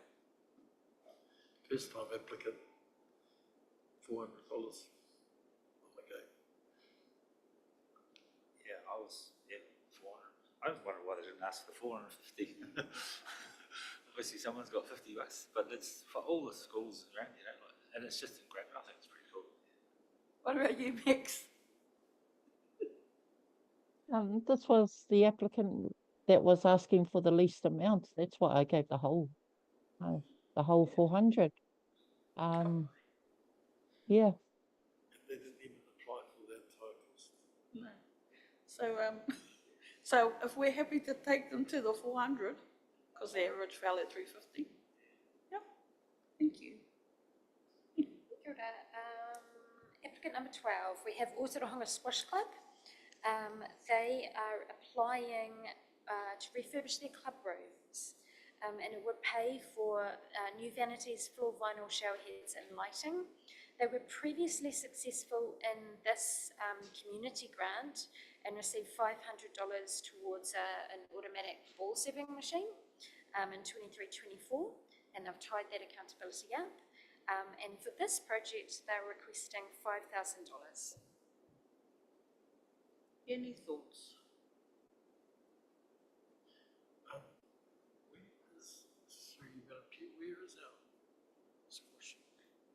First time applicant, $400 on the go. Yeah, 400. I was wondering why they didn't ask for the 450. Obviously someone's got $50, but it's for all the schools around, and it's just in Gravin. I think it's pretty cool. What about you, Max? This was the applicant that was asking for the least amount. That's why I gave the whole 400. Yeah. They didn't even apply for that entire cost. No. So if we're happy to take them to the 400, because the average fell at 350. Yep. Thank you. Kia ora. Applicant number 12, we have Ōtorohanga Squash Club. They are applying to refurbish their club rooms, and it would pay for new vanities, floor vinyl, shower heads and lighting. They were previously successful in this community grant and received $500 towards an automatic ball serving machine in 23-24, and they've tied that accountability up. And for this project, they're requesting $5,000. Any thoughts? Where is our squash?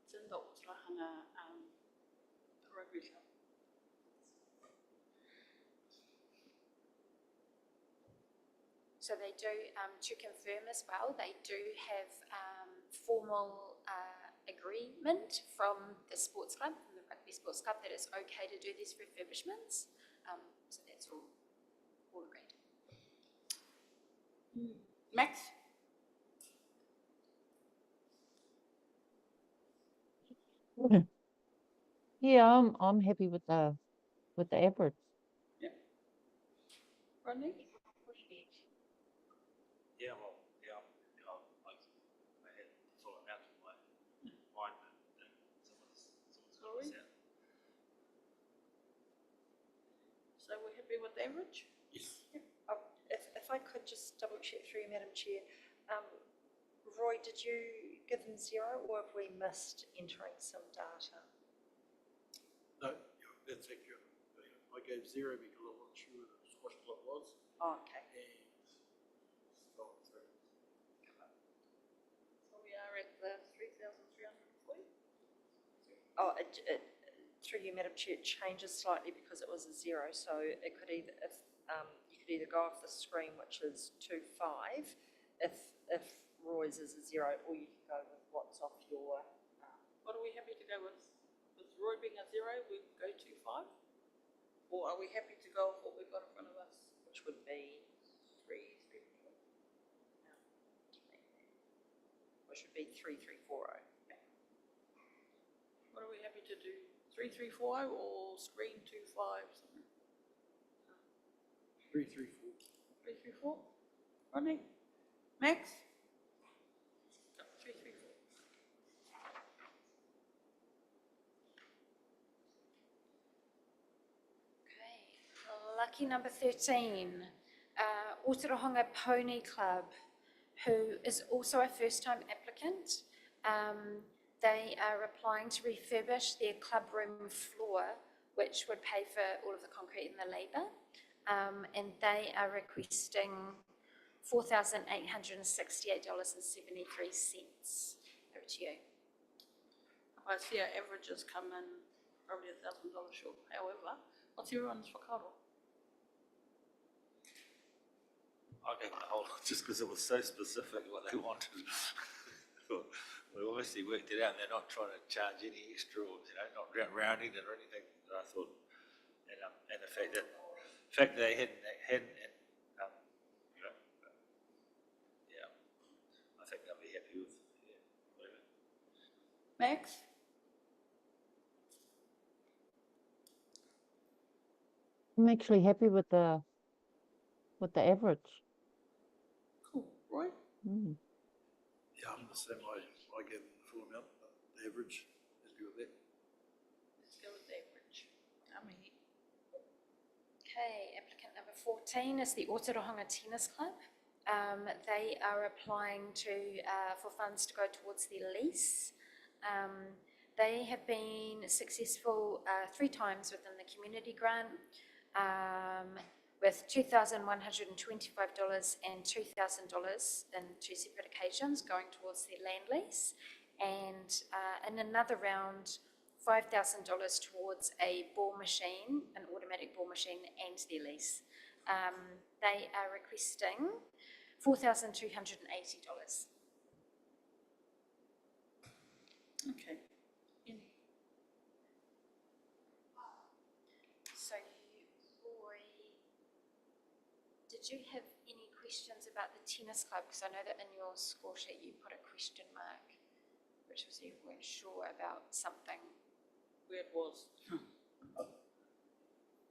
It's in the Ōtorohanga rugby club. So they do, to confirm as well, they do have formal agreement from the sports club, from the rugby sports club, that it's okay to do these refurbishments. So that's all agreed. Max? Yeah, I'm happy with the average. Yep. Rodney? Yeah, well, I had the full amount in my mind, but someone's got this out. So we're happy with the average? Yes. If I could just double check through you, Madam Chair. Roy, did you give them 0 or have we missed entering some data? No, that's accurate. I gave 0 because I wasn't sure where the squash club was. Oh, okay. So we are at the 3,340? Oh, through you, Madam Chair, it changes slightly because it was a 0. So it could either, you could either go off the screen, which is 2.5, if Roy's is a 0, or you can go with what's off your. What are we happy to go with? With Roy being a 0, we go 2.5? Or are we happy to go with what we've got in front of us? Which would be 3,340. which would be 3,340. What are we happy to do? 3,340 or screen 2.5 something? 334. 334? Rodney? Max? 334. Okay, lucky number 13, Ōtorohanga Pony Club, who is also a first-time applicant. They are applying to refurbish their club room floor, which would pay for all of the concrete and the labour. And they are requesting $4,868.73. Over to you. I see our averages come in probably $1,000 short. However, what's everyone's whakaaro? I gave it a whole lot just because it was so specific what they wanted. we obviously worked it out, and they're not trying to charge any extra, or, you know, not rounding it or anything, I thought. And the fact that they hadn't, you know, yeah, I think they'll be happy with, yeah, whatever. Max? I'm actually happy with the average. Cool. Roy? Mm. Yeah, I'm the same. I gave them the full amount, but the average is good with that. Let's go with the average. Tamahi. Okay, applicant number 14 is the Ōtorohanga Tennis Club. They are applying for funds to go towards their lease. They have been successful 3 times within the community grant, with $2,125 and $2,000 in 2 separate occasions going towards their land lease, and in another round, $5,000 towards a ball machine, an automatic ball machine, and their lease. They are requesting $4,280. Okay. In. So Roy, did you have any questions about the tennis club? Because I know that in your score sheet you put a question mark, which was you weren't sure about something. Where it was.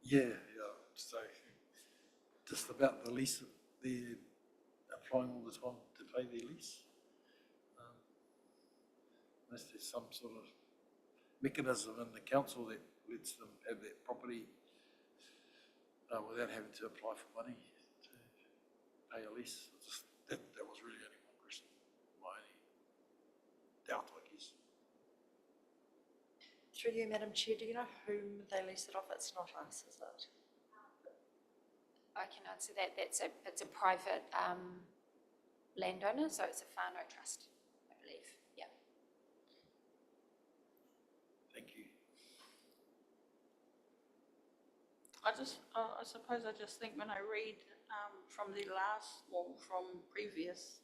Yeah. So just about the lease, they're applying all the time to pay their lease. Unless there's some sort of mechanism in the council that lets them have that property without having to apply for money to pay a lease. That was really only one question. My only doubt, I guess. Through you, Madam Chair, do you know whom they lease it off? It's not us, is it? I can answer that. It's a private landowner, so it's a whānau trust, I believe. Yeah. Thank you. I suppose I just think when I read from previous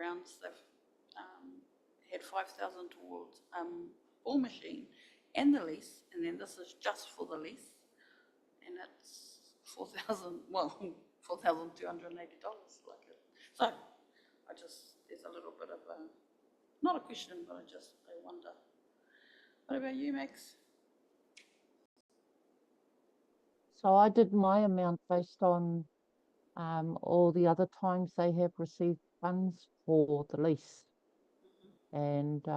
rounds, they've had 5,000 towards ball machine and the lease, and then this is just for the lease, and it's $4,280 like it. So there's a little bit of not a question, but I wonder. What about you, Max? So I did my amount based on all the other times they have received funds for the lease, and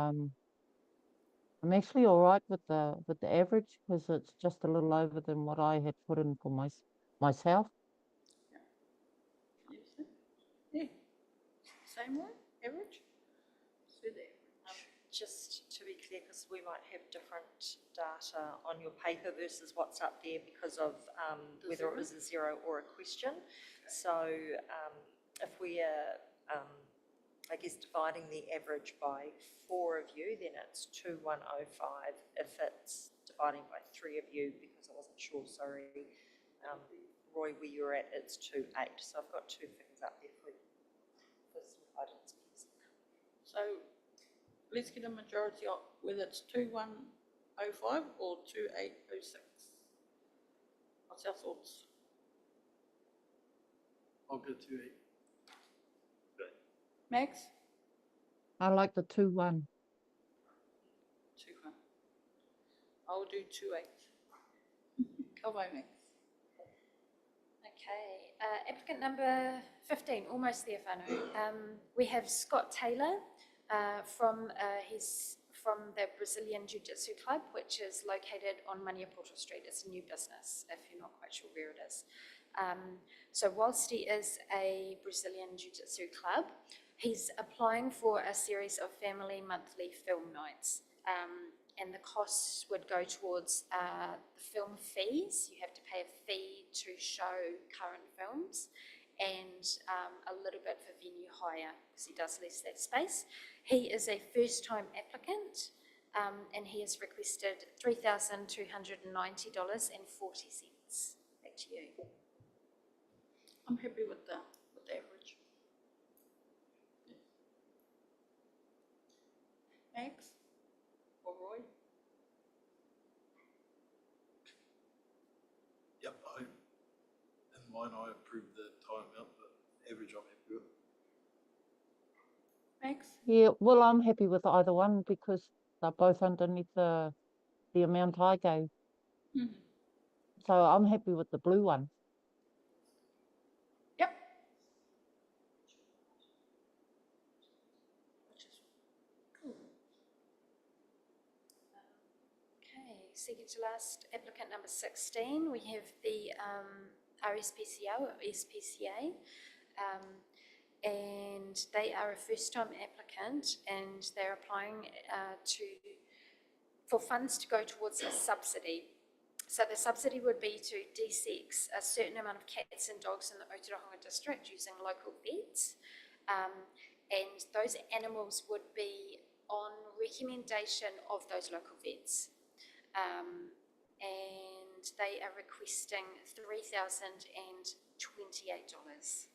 I'm actually all right with the average because it's just a little over than what I had put in for myself. You see? Yeah. Same way, average? So the average. Just to be clear, because we might have different data on your paper versus what's up there because of whether it was a 0 or a question. So if we are, I guess, dividing the average by 4 of you, then it's 2,105. If it's dividing by 3 of you, because I wasn't sure, sorry, Roy, where you were at, it's 2,8. So I've got 2 figures up there for some guidance, please. So let's get a majority of whether it's 2,105 or 2,806. What's our thoughts? I'll go 2,8. Max? I like the 2-1. 2,1. I'll do 2,8. Go by, Max. Okay, applicant number 15, almost there, whānau. We have Scott Taylor from the Brazilian Jiu-Jitsu Club, which is located on Maniapoto Street. It's a new business, if you're not quite sure where it is. So whilst he is a Brazilian Jiu-Jitsu club, he's applying for a series of family monthly film nights. And the costs would go towards the film fees. You have to pay a fee to show current films, and a little bit for venue hire because he does lease that space. He is a first-time applicant, and he has requested $3,290.40. Back to you. I'm happy with the average. Max? Yeah, well, I'm happy with either one because they're both underneath the amount I gave. Mhm. So I'm happy with the blue one. Yep. Which is cool. Okay, second to last, applicant number 16, we have the RSPCA or SPCA. And they are a first-time applicant and they're applying for funds to go towards a subsidy. So the subsidy would be to de-sex a certain amount of cats and dogs in the Ōtorohanga district using local vets. And those animals would be on recommendation of those local vets. And they are requesting $3,028.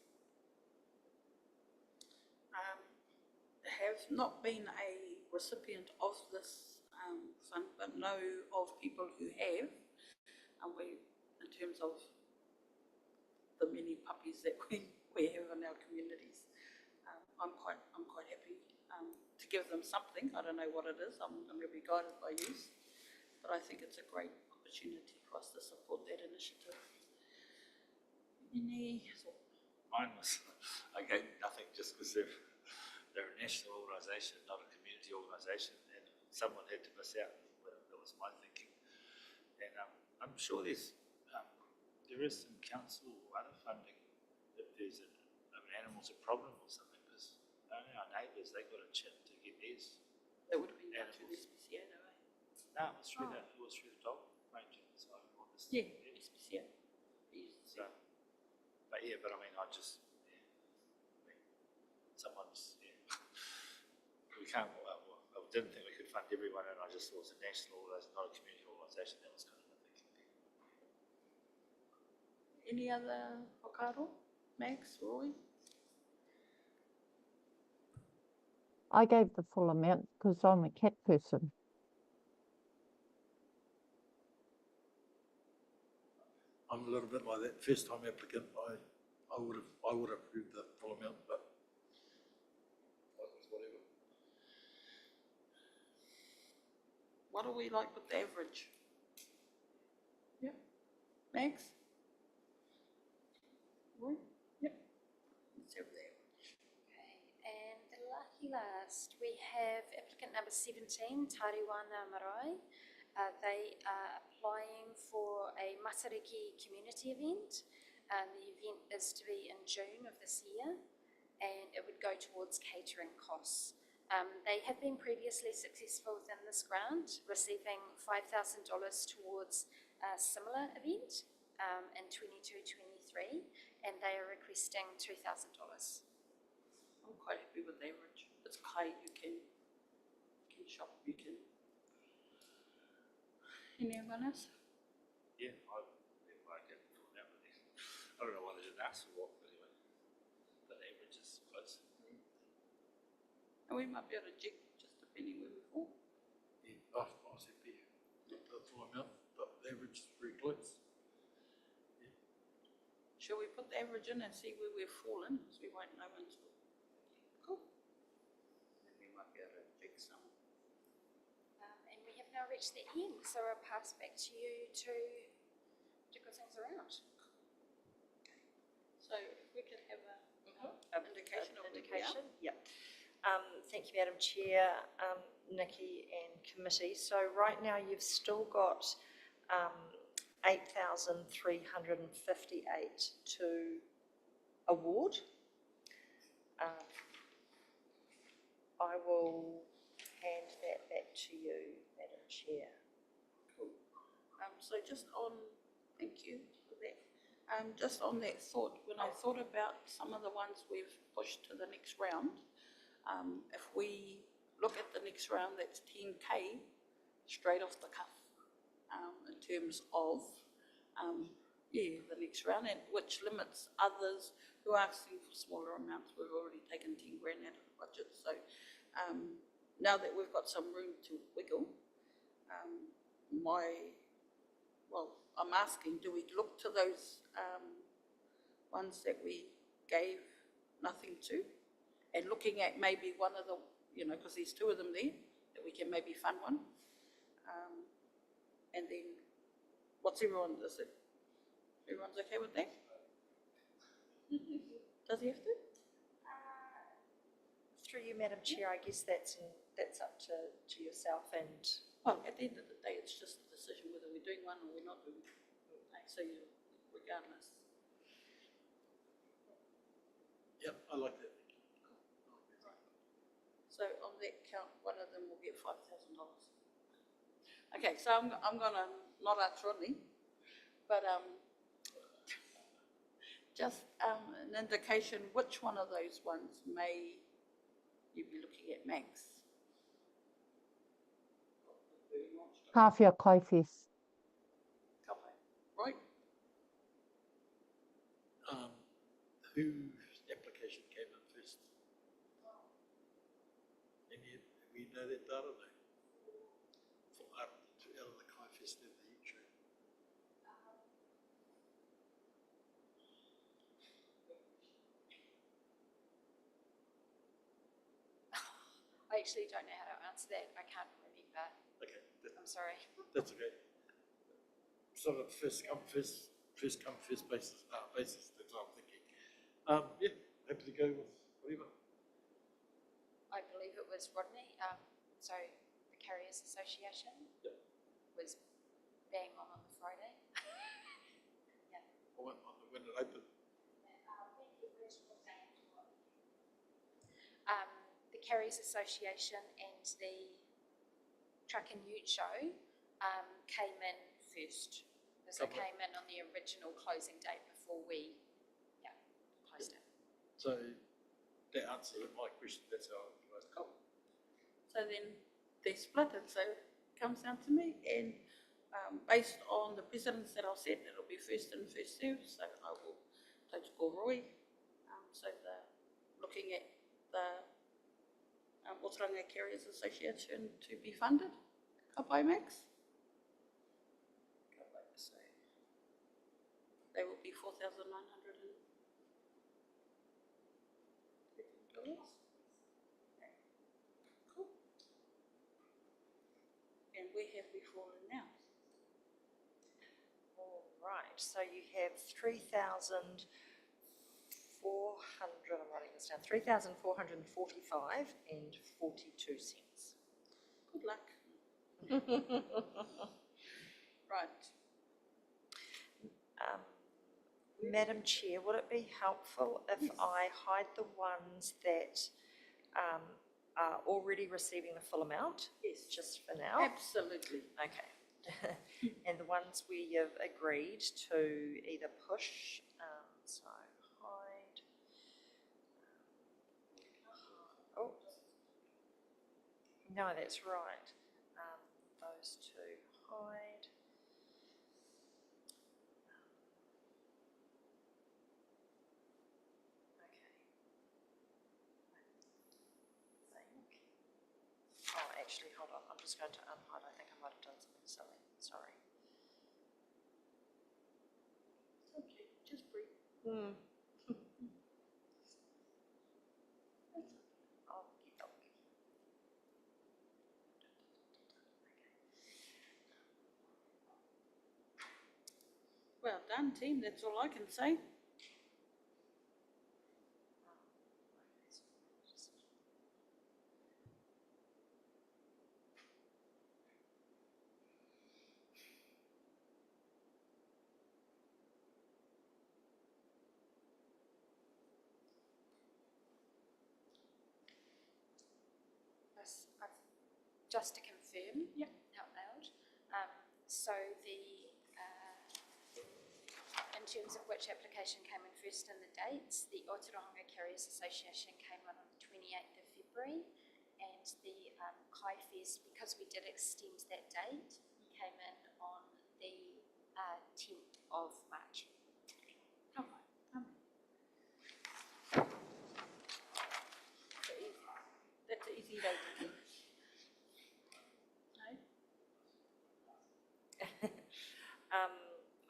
Have not been a recipient of this fund, but know of people who have. In terms of the many puppies that we have in our communities, I'm quite happy to give them something. I don't know what it is. I'm going to be guided by you, but I think it's a great opportunity for us to support that initiative. Any thought? Mine was, I gave nothing just because they're a national organisation, not a community organisation, and someone had to miss out. That was my thinking. And I'm sure there is some council or other funding if there's an animal's a problem or something, because only our neighbours, they got a chip to get theirs. That would have been done through the SPCA, though, eh? No, it was through the dog ranger. So Yeah, SPCA. So, but I mean, someone's, we can't, I didn't think we could fund everyone, and I just thought it was a national organisation, not a community organisation. That was kind of my thinking. Any other whakaaro? Max, Roy? I gave the full amount because I'm a cat person. I'm a little bit like that first time applicant. I would have approved the full amount, but whatever. What do we like with the average? Yep. Max? Roy? Yep. Let's have the average. Okay, and the lucky last, we have applicant number 17, Tariwana Marae. They are applying for a Matariki community event. The event is to be in June of this year, and it would go towards catering costs. They have been previously successful within this grant, receiving $5,000 towards a similar event in 22-23, and they are requesting $2,000. I'm quite happy with the average. It's kai, you can shop, you can. Anyone else? Yeah, I didn't fill it out with this. I don't know why they didn't ask for what, but anyway, but the average is close. And we might be able to jig just depending where we fall. Yeah, I was happy with the full amount, but the average is very close. Yeah. Shall we put the average in and see where we've fallen? Because we won't know until. Cool. Then we might be able to jig some. And we have now reached the end, so I'll pass back to you to jiggle things around. So if we could have an indication of Indication, yep. Thank you, Madam Chair, Nikki and committee. So right now you've still got 8,358 to award. I will hand that back to you, Madam Chair. Cool. So just on, thank you for that. Just on that thought, when I thought about some of the ones we've pushed to the next round, if we look at the next round, that's 10K straight off the cuff in terms of, the next round, and which limits others who are asking for smaller amounts. We've already taken 10 grand out of the budget, so now that we've got some room to wiggle, I'm asking, do we look to those ones that we gave nothing to and looking at maybe one of the, you know, because there's two of them there, that we can maybe fund one. And then, what's everyone, is it, everyone's okay with that? Does he have to? Through you, Madam Chair, I guess that's up to yourself and, Well, at the end of the day, it's just a decision whether we're doing one or we're not doing one. So you, regardless. Yep, I like that. So on that count, one of them will get $5,000. Okay, so I'm gonna not answer Rodney, but just an indication which one of those ones may you be looking at, Max? Kawhia Kaifes. Right? Whose application came in first? We know that data, no? For out of the Kaifes that they each show. I actually don't know how to answer that. I can't remember. Okay, I'm sorry. that's okay. Sort of first come, first basis, that's what I'm thinking. Yeah, happy to go with whatever. I believe it was Rodney. So the Carriers Association Yep. was bang on the Friday. Yeah. Or when it opened. The Carriers Association and the Truck and Ute Show came in first. So Okay. came in on the original closing date before we, closed it. So that answers my question, that's how it goes. Cool. So then they split it, so it comes down to me, and based on the precedents that I'll set, it'll be first in, first served, so I will tautuko Roy. So looking at the Ōtorohanga Carriers Association to be funded. Ka pai, Max? Ka pai, so they will be $4,913. Okay. Cool. And where have we fallen now? all right, so you have 3,400, I'm writing this down, 3,445 and 42 cents. Good luck. Right. Madam Chair, would it be helpful if I hide the ones that are already receiving the full amount? Yes. Just for now? Absolutely. Okay. And the ones where you've agreed to either push, so hide. Oh. No, that's right. Those two hide. Oh, actually, hold on. I'm just going to unhide. I think I might have done something silly. Sorry. Okay, just breathe. Well done, team, that's all I can say. Just to confirm, out loud. So in terms of which application came in first and the dates, the Ōtorohanga Carriers Association came in on the 28th of February, and the Kaifes, because we did extend that date, came in on the 10th of March. Come on. That's an easy day to keep.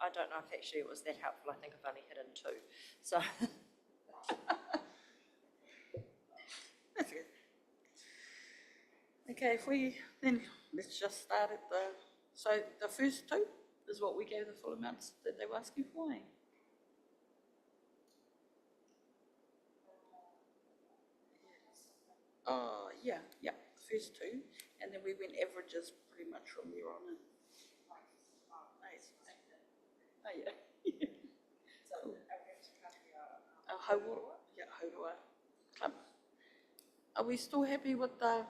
I don't know if actually it was that helpful. I think I've only hit in two. So Okay, let's just start at so the first two is what we gave the full amounts that they were asking for, eh? Oh, yeah, the first two, and then we went averages pretty much from there on in. Oh, yeah. Cool. Haurua Club. Are we still happy with the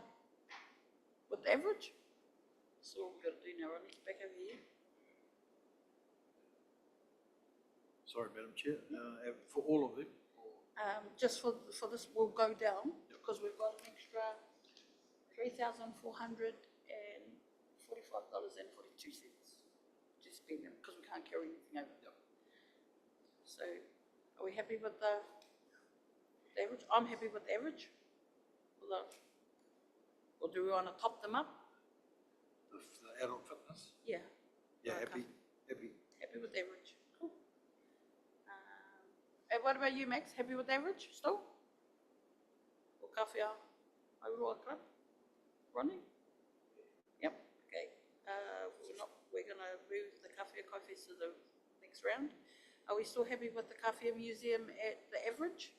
average? So we've got to do now, Ronnie, back over here. Sorry, Madam Chair, for all of them? Just for this, we'll go down because we've got an extra $3,445.42 to spend them because we can't carry anything over. So, are we happy with the average? I'm happy with the average. Or do we want to top them up? The adult fitness? Yeah. Yeah, Okay. happy. Happy with average. Cool. And what about you, Max? Happy with average still? Or kawhia Aurora Club? Ronnie? Yep. Okay. We're going to move the kawhia coffees to the next round. Are we still happy with the kawhia museum at the average?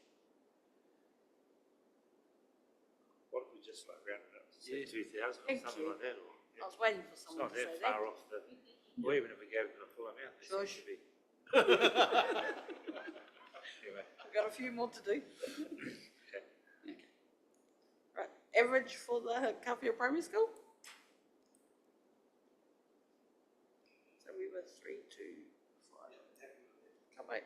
What if we just like round it up to say Yeah. 2,000 or Thank something you. like that? Or, I was waiting for it's someone not to that say that. far off the, or even if we gave them the full amount, they Sure. seem to be. Anyway, We've got a few more to do. okay. Okay. Right, average for the Kawhia Primary School? So we were 3, 2, 5. Kapai.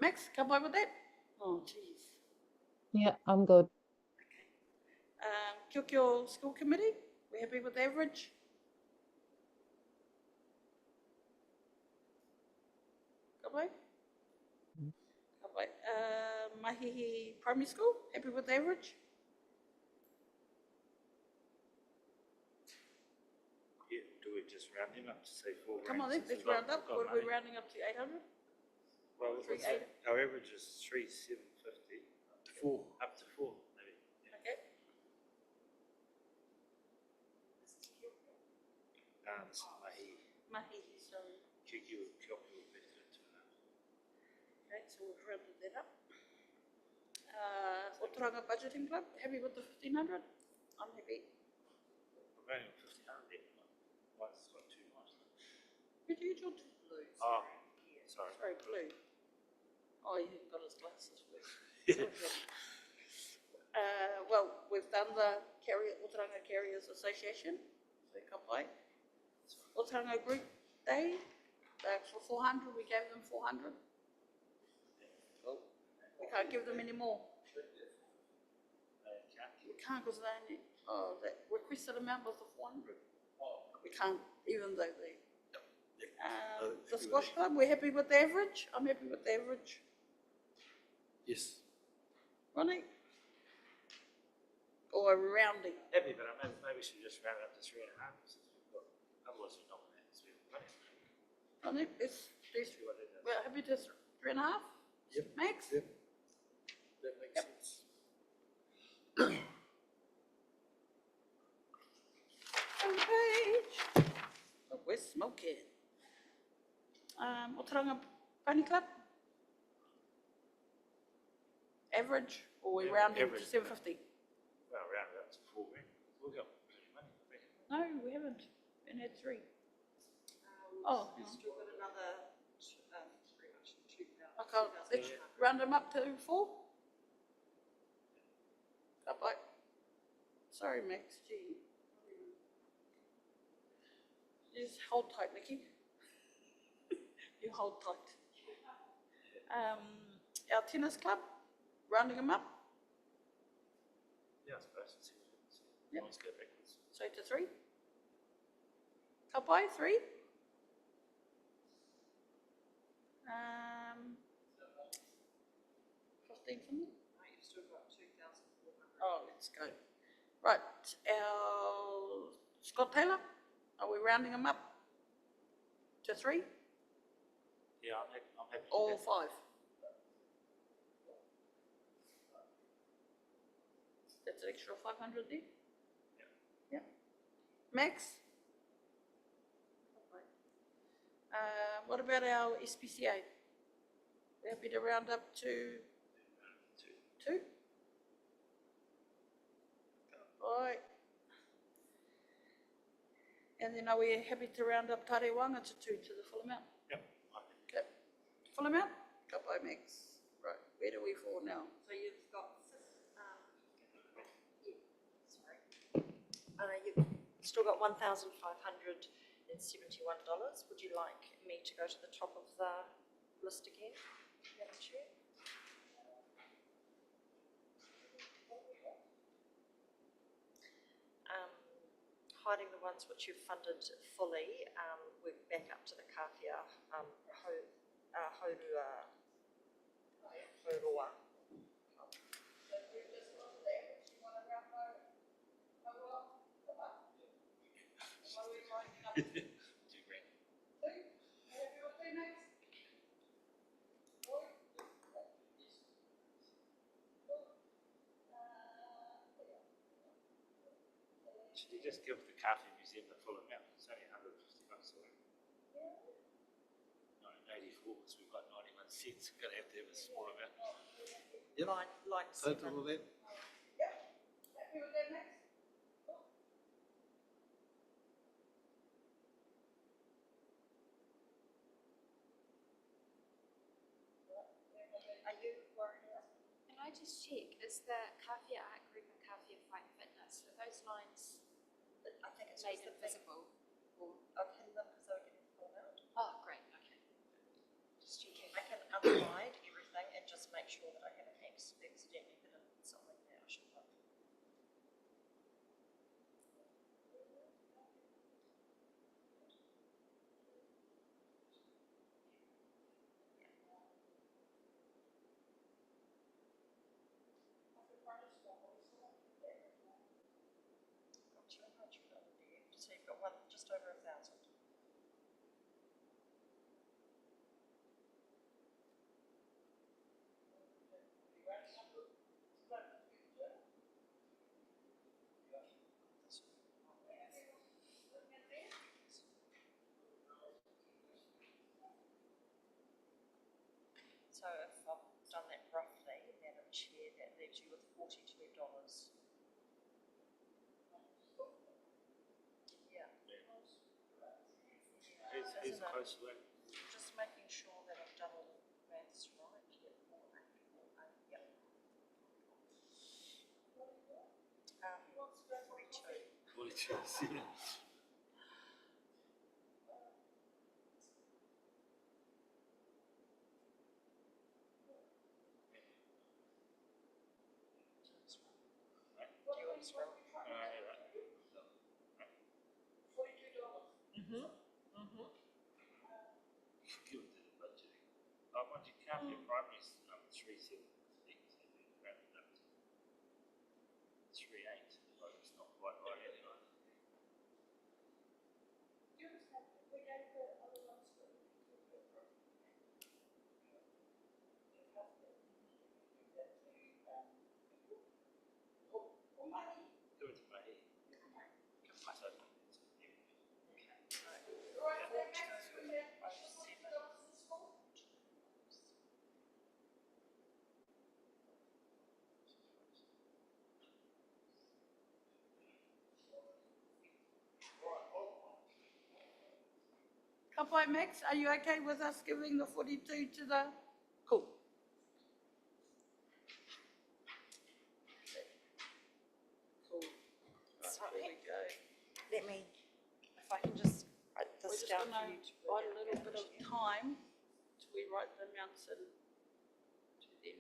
Max, kapai with that? Oh, geez. Yeah, I'm good. Okay. Kio School Committee, we happy with average? Kapai? Kapai. Mahihi Primary School, happy with average? Yeah, do we just round them up to say 4 grand? Come on then, since let's we've got- round up. we've got What are we money? rounding up to, 800? Well, what's 380. that? Our average is 3,750, 4. up to 4, maybe. Yeah. Okay. This is Mahihi, sorry. Kiki would be good to know. Okay, so we've rounded that up. Ōtorohanga Budgeting Club, happy with the 1,500? I'm happy. We're only on 1,500 there. Mine's got too much. Where do you draw to? Blue. Oh, sorry. Sorry, blue. Oh, he hasn't got his glasses. Yeah. Well, we've done the Ōtorohanga Carriers Association, so kapai. Ōtorohanga Group Day, for 400, we gave them 400. Cool. We can't give them any more. We can't because they only, the requested amount was the 400. We can't, even though they. The squash club, we're happy with the average. I'm happy with the average. Yes. Ronnie? Or rounding? Happy, but maybe we should just round it up to 3.5 since we've got, otherwise we're not going to spend money. Ronnie, it's, See what it does. we're happy to 3.5? Yep. Max? Yep. That makes sense. Page. Oh, we're smoking. Ōtorohanga Pony Club? Average, or we Yeah, rounding to average. 750? Well, round it up to 4 grand. We've got plenty of money, I reckon. No, we haven't. We had 3. Oh, hang We've on. still got another, pretty much 2,000. Okay, let's round them up to 4. Bye. Sorry, Max. Gee. Just hold tight, Nikki. You hold tight. Our tennis club, rounding them up, Yeah, I suppose. Let's see what happens. Yep. Let's go backwards. so to 3. Kapai, 3. 15 something. You've still got 2,400. Oh, let's go. Right, our Scott Taylor, are we rounding them up to 3 Yeah, I'm happy to or have 5? That's an extra 500 there? Yep. Yeah. Max? What about our SPCA? We're happy to round up to two? Right. And then are we happy to round up Tarewanga to two, to the full amount? Yep. Okay. Full amount? Go by Max. Right, where do we fall now? So you've got, you've still got $1,571. Would you like me to go to the top of the list again, Madam Chair? Hiding the ones which you've funded fully, we're back up to the Kāwhia Haurua. Should you just give the Kāwhia Museum the full amount? It's only $150 away. 1984, because we've got 91 cents. We're going to have a small amount. Yep. Line Total 7. of that? Happy with that, Max? Are you worried about? Can I just check, is the Kāwhia Art Group and Kāwhia Fight Fitness, are those lines I think it's made just the thing. invisible? Or, I've hidden them because they were getting full out. oh, great, okay. Just checking. I can unhide everything and just make sure that I haven't accidentally hidden something that I should have. Got 200 on there, so you've got just over 1,000. So if I've done that roughly, Madam Chair, that leaves you with $42. Yeah. Who's close to that? Just making sure that I've done all the maths right. Yeah, 4, 8, 4, 8, yep. 42. 42. Do you want to scroll? Give it to the budgeting. I want you to count your primaries, 376, and then round it up to 38. Like it's not quite right anyway. Give it to me. So, Ka pai, Max, are you okay with us giving the 42 to the, cool. Cool. So There we go. let me, if I can just write We're this just down gonna for you to bide a little bit of time till we write the amounts in to them.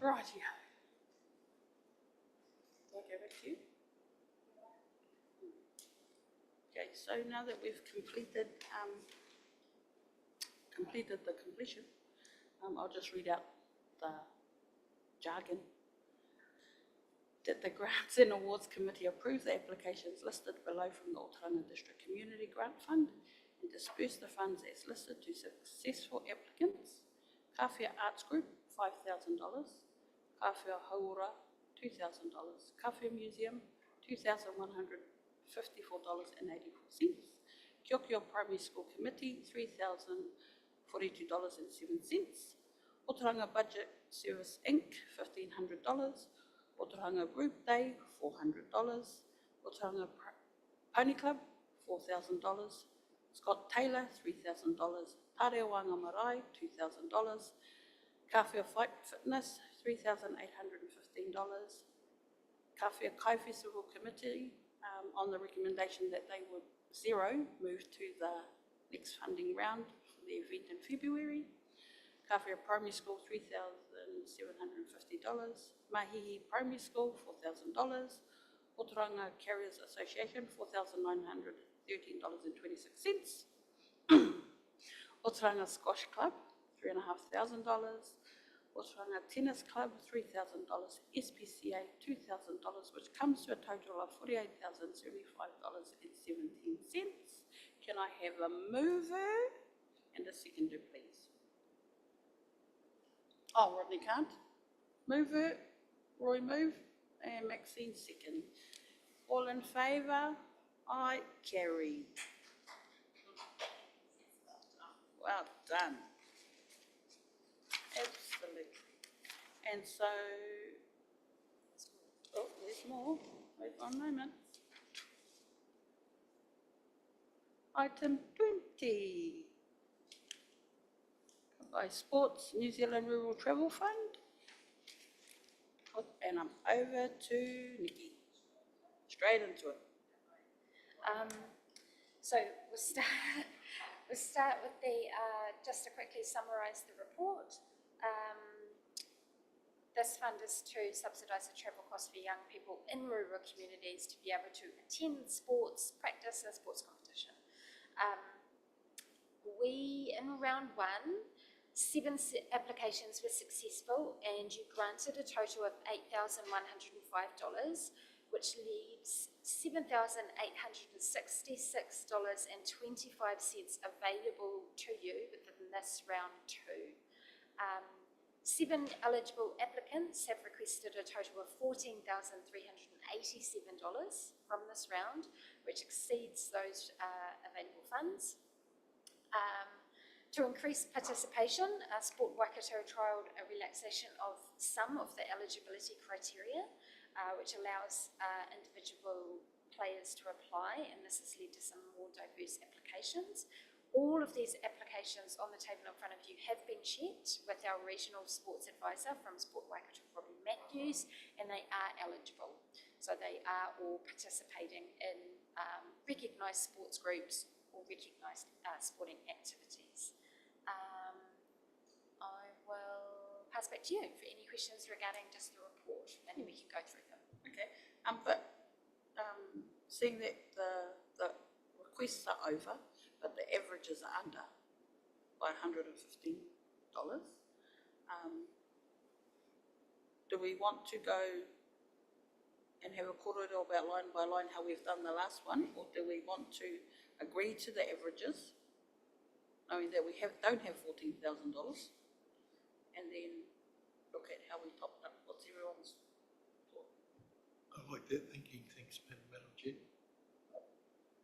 Rightio. Do I go back to you? Okay, so now that we've completed the completion, I'll just read out the jargon. That the Grants and Awards Committee approve the applications listed below from the Ōtorohanga District Community Grant Fund and disperse the funds as listed to successful applicants. Kawhia Arts Group, $5,000. Kawhia Haura, $2,000. Kawhia Museum, $2,154.84. Kiokio Primary School Committee, $3,042.07. Ōtorohanga Budget Service Inc., $1,500. Ōtorohanga Group Day, $400. Ōtorohanga Pony Club, $4,000. Scott Taylor, $3,000. Tarewanga Marae, $2,000. Kawhia Fight Fitness, $3,815. Kawhia Kai Festival Committee, on the recommendation that they would move to the next funding round for the event in February. Kawhia Primary School, $3,750. Mahihi Primary School, $4,000. Ōtorohanga Carriers Association, $4,913.26. Ōtorohanga Squash Club, $3,500. Ōtorohanga Tennis Club, $3,000. SPCA, $2,000, which comes to a total of $48,075.17. Can I have a mover and a seconder, please? Oh, Rodney can't. Mover, Roy move, and Maxine second. All in favour? Aye, carried. Well done. Absolutely. And so, oh, there's more. Wait 1 moment. Item 20. By Sports New Zealand Rural Travel Fund. And I'm over to Nikki. Straight into it. So we'll start with the, just to quickly summarise the report. This fund is to subsidise the travel costs for young people in rural communities to be able to attend sports, practice a sports competition. In round 1, 7 applications were successful and you granted a total of $8,105, which leaves $7,866.25 available to you within this round 2. 7 eligible applicants have requested a total of $14,387 from this round, which exceeds those available funds. To increase participation, Sport Waikato trialled a relaxation of some of the eligibility criteria, which allows individual players to apply, and this has led to some more diverse applications. All of these applications on the table in front of you have been checked with our regional sports advisor from Sport Waikato, Robbie Matthews, and they are eligible. So they are all participating in recognised sports groups or recognised sporting activities. I will pass back to you for any questions regarding just the report, and then we can go through them. Okay, seeing that the requests are over, but the averages are under by $115, do we want to go and have a korero about line by line how we've done the last one, or do we want to agree to the averages, knowing that we don't have $14,000, and then look at how we topped up? What's everyone's thought? I like that thinking. Thanks, Madam Chair.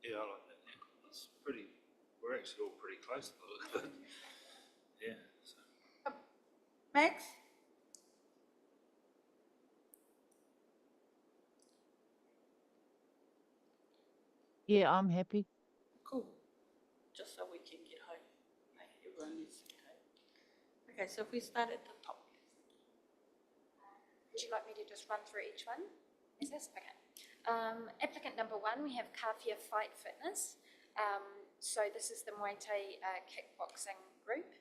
Yeah, I like that. Yeah. It's pretty, we're actually all pretty close to it. Yeah. So. Max? Yeah, I'm happy. Cool. Just so we can get home. Hey, everyone needs to get home. Okay, so if we start at the top. Would you like me to just run through each one? Is this? Okay. Applicant number 1, we have Kawhia Fight Fitness. So this is the Muay Thai kickboxing group,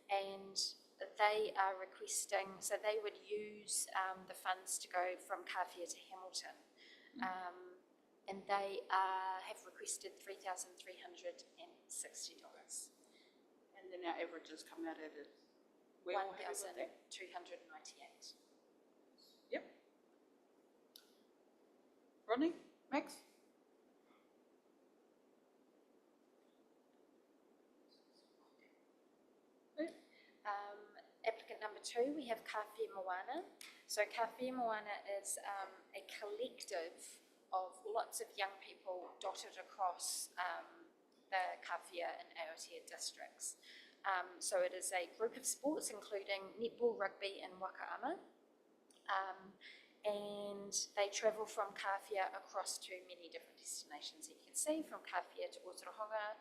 and they are requesting, so they would use the funds to go from Kawhia to Hamilton. And they have requested $3,360. And then our averages come out at it. We're all happy with that? 1,298. Yep. Ronnie, Max? Applicant number 2, we have Kawhia Moana. So Kawhia Moana is a collective of lots of young people dotted across the Kawhia and Aotea districts. So it is a group of sports including netball, rugby and wakaama. And they travel from Kawhia across to many different destinations that you can see, from Kawhia to Ōtorohanga,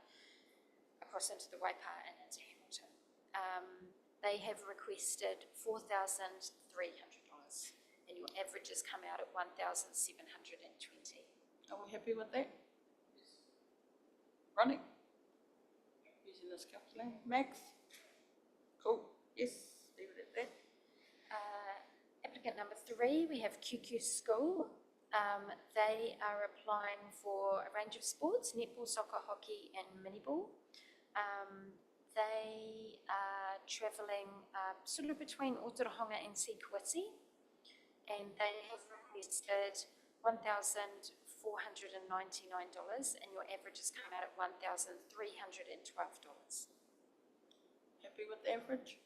across into the Waipa and into Hamilton. They have requested $4,300 and your averages come out at 1,720. Are we happy with that? Ronnie? Using this calculator. Max? Cool. Yes, leave it at that. Applicant number 3, we have QQ School. They are applying for a range of sports, netball, soccer, hockey and miniball. They are travelling sort of between Ōtorohanga and Sequiti, and they have requested $1,499 and your averages come out at $1,312. Happy with the average?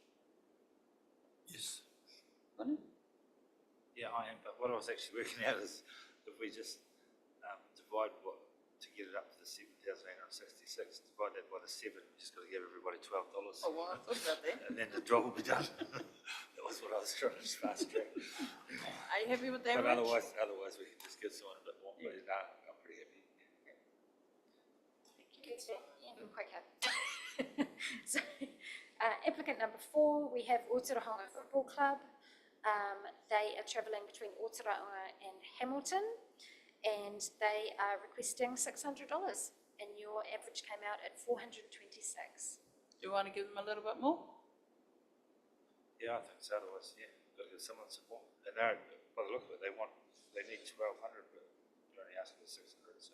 Yes. Ronnie? Yeah, I am, but what I was actually working out is if we just divide what, to get it up to the 7,866, divide that by the 7, we just got to give everybody $12. Oh, well, I thought about that. And then the job will be done. That was what I was trying to fast track. Are you happy with the But average? otherwise we can just give someone a bit more, but no, I'm pretty happy. Good, yeah, I'm quite happy. So, applicant number 4, we have Ōtorohanga Football Club. They are travelling between Ōtorohanga and Hamilton, and they are requesting $600, and your average came out at 426. Do you want to give them a little bit more? Yeah, I think so, otherwise, yeah, we've got to give someone some more. And they're, by the look of it, they need 1,200, but they're only asking for 600, so.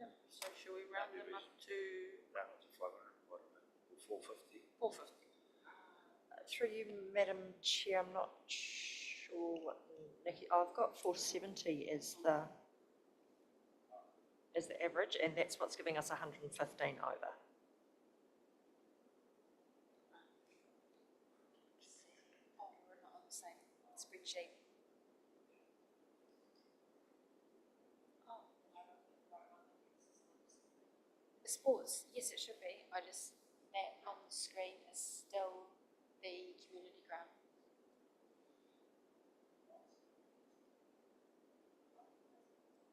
Yeah. So shall we round them up to Round up to 500, what, or 450. 450? Through you, Madam Chair, I'm not sure what Nikki, I've got 470 as the average, and that's what's giving us 115 over. Oh, we're not on the same spreadsheet. Oh. The sports, yes, it should be. I just, that on the screen is still the community grant.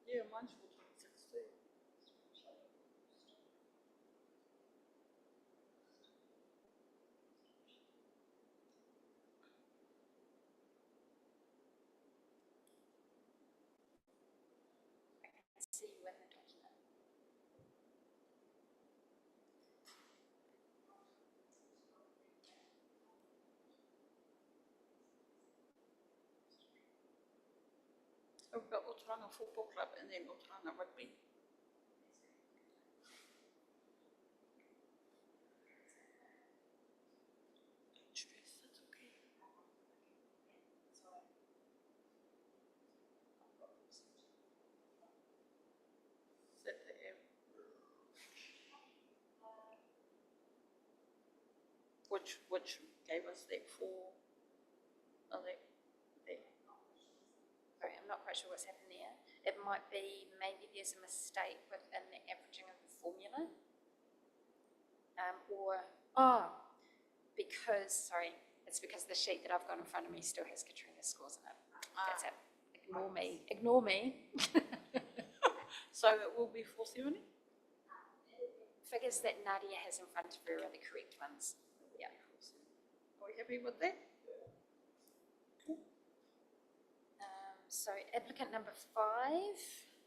Yeah, mine's 426 too. I can see you in the document. So we've got Ōtorohanga Football Club and then Ōtorohanga Rugby. Don't stress, it's okay. Is that the average? Which gave us that 4, oh, that. Sorry, I'm not quite sure what's happened there. It might be, maybe there's a mistake within the averaging of the formula. It's because the sheet that I've got in front of me still has Katrina's scores in it. That's it. Ignore me. Ignore me. So it will be 470? Figures that Nadia has in front of her are the correct ones. Yeah. Are we happy with that? So applicant number 5,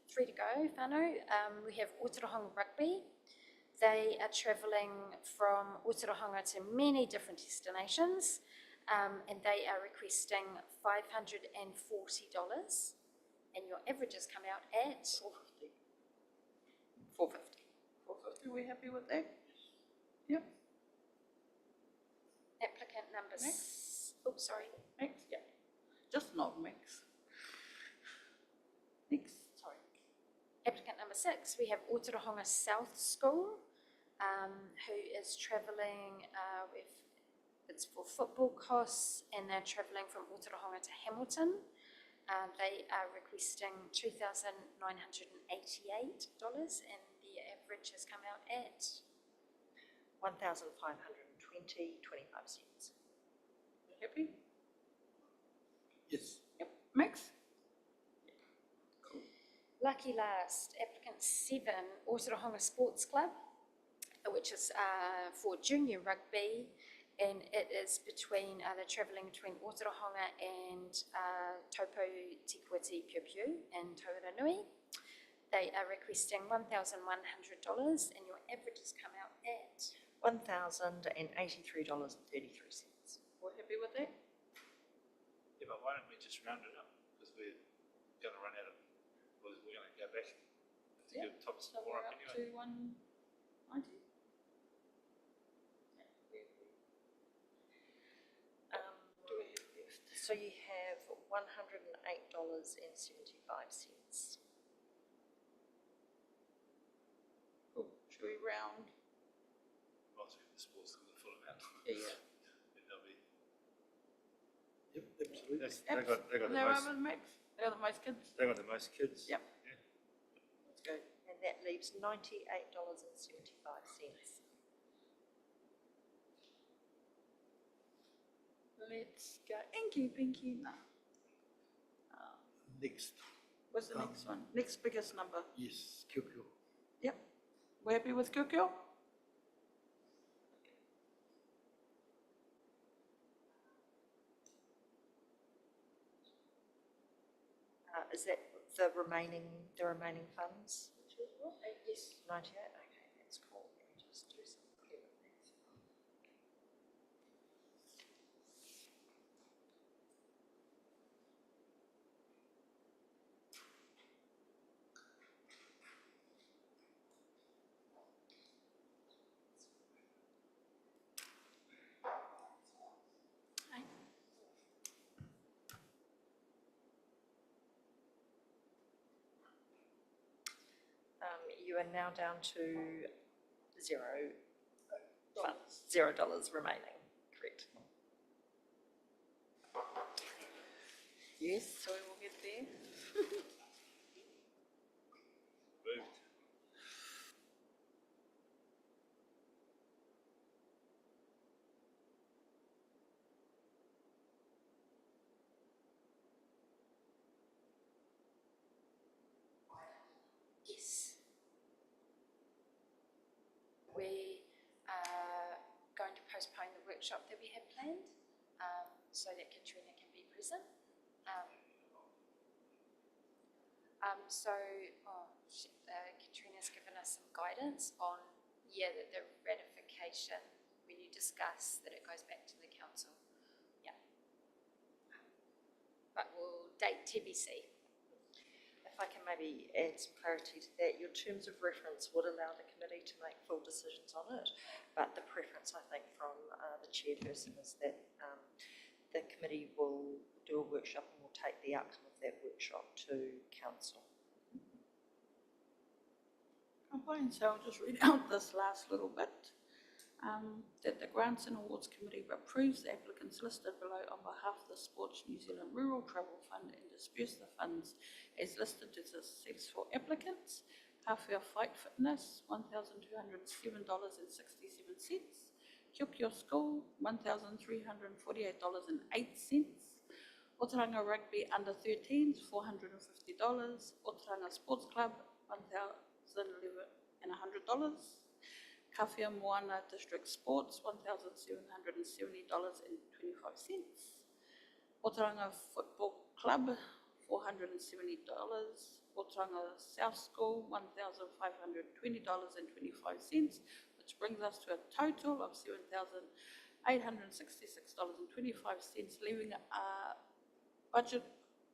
3 to go, whānau. We have Ōtorohanga Rugby. They are travelling from Ōtorohanga to many different destinations, and they are requesting $540, and your averages come out at $450. $450, we happy with that? Yep, applicant number Next. Oh, sorry. Max, yeah. Just not Max. Next, sorry. Applicant number 6, we have Ōtorohanga South School, who is travelling with, it's for football costs, and they're travelling from Ōtorohanga to Hamilton. They are requesting $2,988, and the average has come out at $1,520.25. Happy? Yes. Yep. Max? lucky last. Applicant 7, Ōtorohanga Sports Club, which is for junior rugby, and it is between, they're travelling between Ōtorohanga and Taupo Tikuiti Piupiu and Tauranui. They are requesting $1,100, and your averages come out at $1,083.33. We're happy with that? Yeah, but why don't we just round it up? Because we're going to run out of, we're going to go back to Yeah. give top So score we're up up anyway. to 190? Do we have left? So you have $108.75. Cool. Should we round? Might as well the sports going to fill them out. Yeah. And they'll be, Yep, absolutely. they got the They're most, over Max? They got the most kids? they got the most kids. Yep. Yeah. Let's go. And that leaves $98.75. Let's go. Inky Pinky. No. Next, What's the next one? Next biggest number. yes, Kyokyo. Yep. We're happy with Kyokyo? Is that the remaining funds? yes. 98, okay, that's cool. Let me just do some clever math. You are now down to $0 funds, $0 remaining, correct? Yes, so we will get there. Moved. Yes. We are going to postpone the workshop that we had planned, so that Katrina can be present. Katrina's given us some guidance on, that the ratification, when you discuss, that it goes back to the council. Yeah. But we'll date TBC. If I can maybe add some clarity to that, your terms of reference would allow the committee to make full decisions on it, but the preference, I think, from the chairperson is that the committee will do a workshop and will take the outcome of that workshop to council. Fine, so I'll just read out this last little bit. That the Grants and Awards Committee approves the applicants listed below on behalf of the Sports New Zealand Rural Travel Fund and disperse the funds as listed to successful applicants. Kawhia Fight Fitness, $1,207.67. Kyokyo School, $1,348.08. Ōtorohanga Rugby Under 13s, $450. Ōtorohanga Sports Club, $1,011.100. Kawhia Moana District Sports, $1,770.25. Ōtorohanga Football Club, $470. Ōtorohanga South School, $1,520.25, which brings us to a total of $7,866.25, leaving a budget,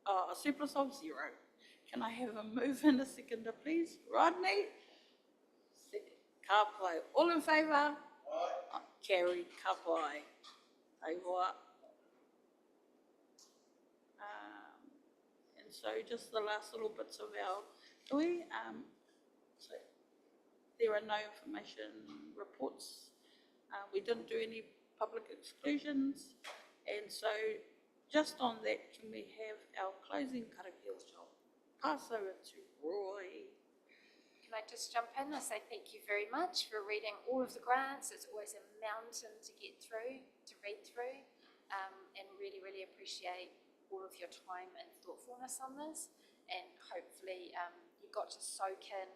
a surplus of zero. Can I have a move and a seconder, please? Rodney? Second. Ka pai. All in favour? Aye. Carried. Ka pai. Tai hoa. And so just the last little bits of our hui. So there are no information reports. We didn't do any public exclusions. And so just on that, can we have our closing karakia job? Pass over to Roy. Can I just jump in and say thank you very much for reading all of the grants. It's always a mountain to get through, to read through, and really, really appreciate all of your time and thoughtfulness on this. And hopefully you got to soak in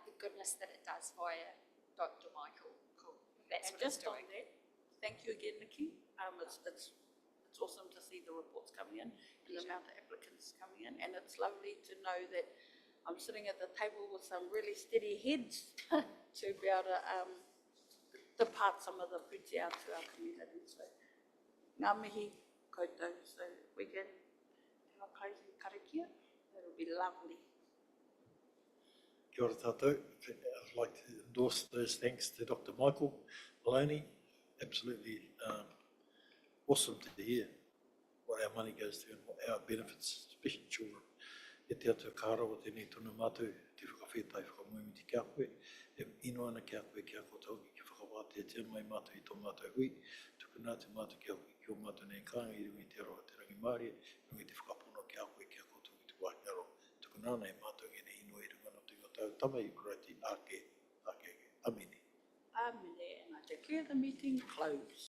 the goodness that it does via Dr. Michael. Cool. That's And what it's just on doing. that, thank you again, Nikki. It's awesome to see the reports coming in and the amount of applicants coming in, and it's lovely to know that I'm sitting at the table with some really steady heads to be able to depart some of the puti out to our community. So, ngā mihi koutou, so we can have a closing karakia. That'll be lovely. Kia ora tātou. I'd like to endorse those thanks to Dr. Michael Maloney. Absolutely awesome to hear what our money goes to and how it benefits, especially children. E te atu kārawa tēnei tonu mātou, te whakawhetai whakamuimiti kia koe, e ino ana kia koe kia kotauki ki whakawāte e tia mai mātou i tō mātou hui, tukuna te mātou kia koe ki o mātou nei kānga i rungi te aroa te rangi mārie, rungi te whakapono kia koe kia kotauki te wāhingaro, tukuna nei mātou ngene ino e runga no te ngotau tama i kurati ake, amine. Amine, and I declare the meeting closed.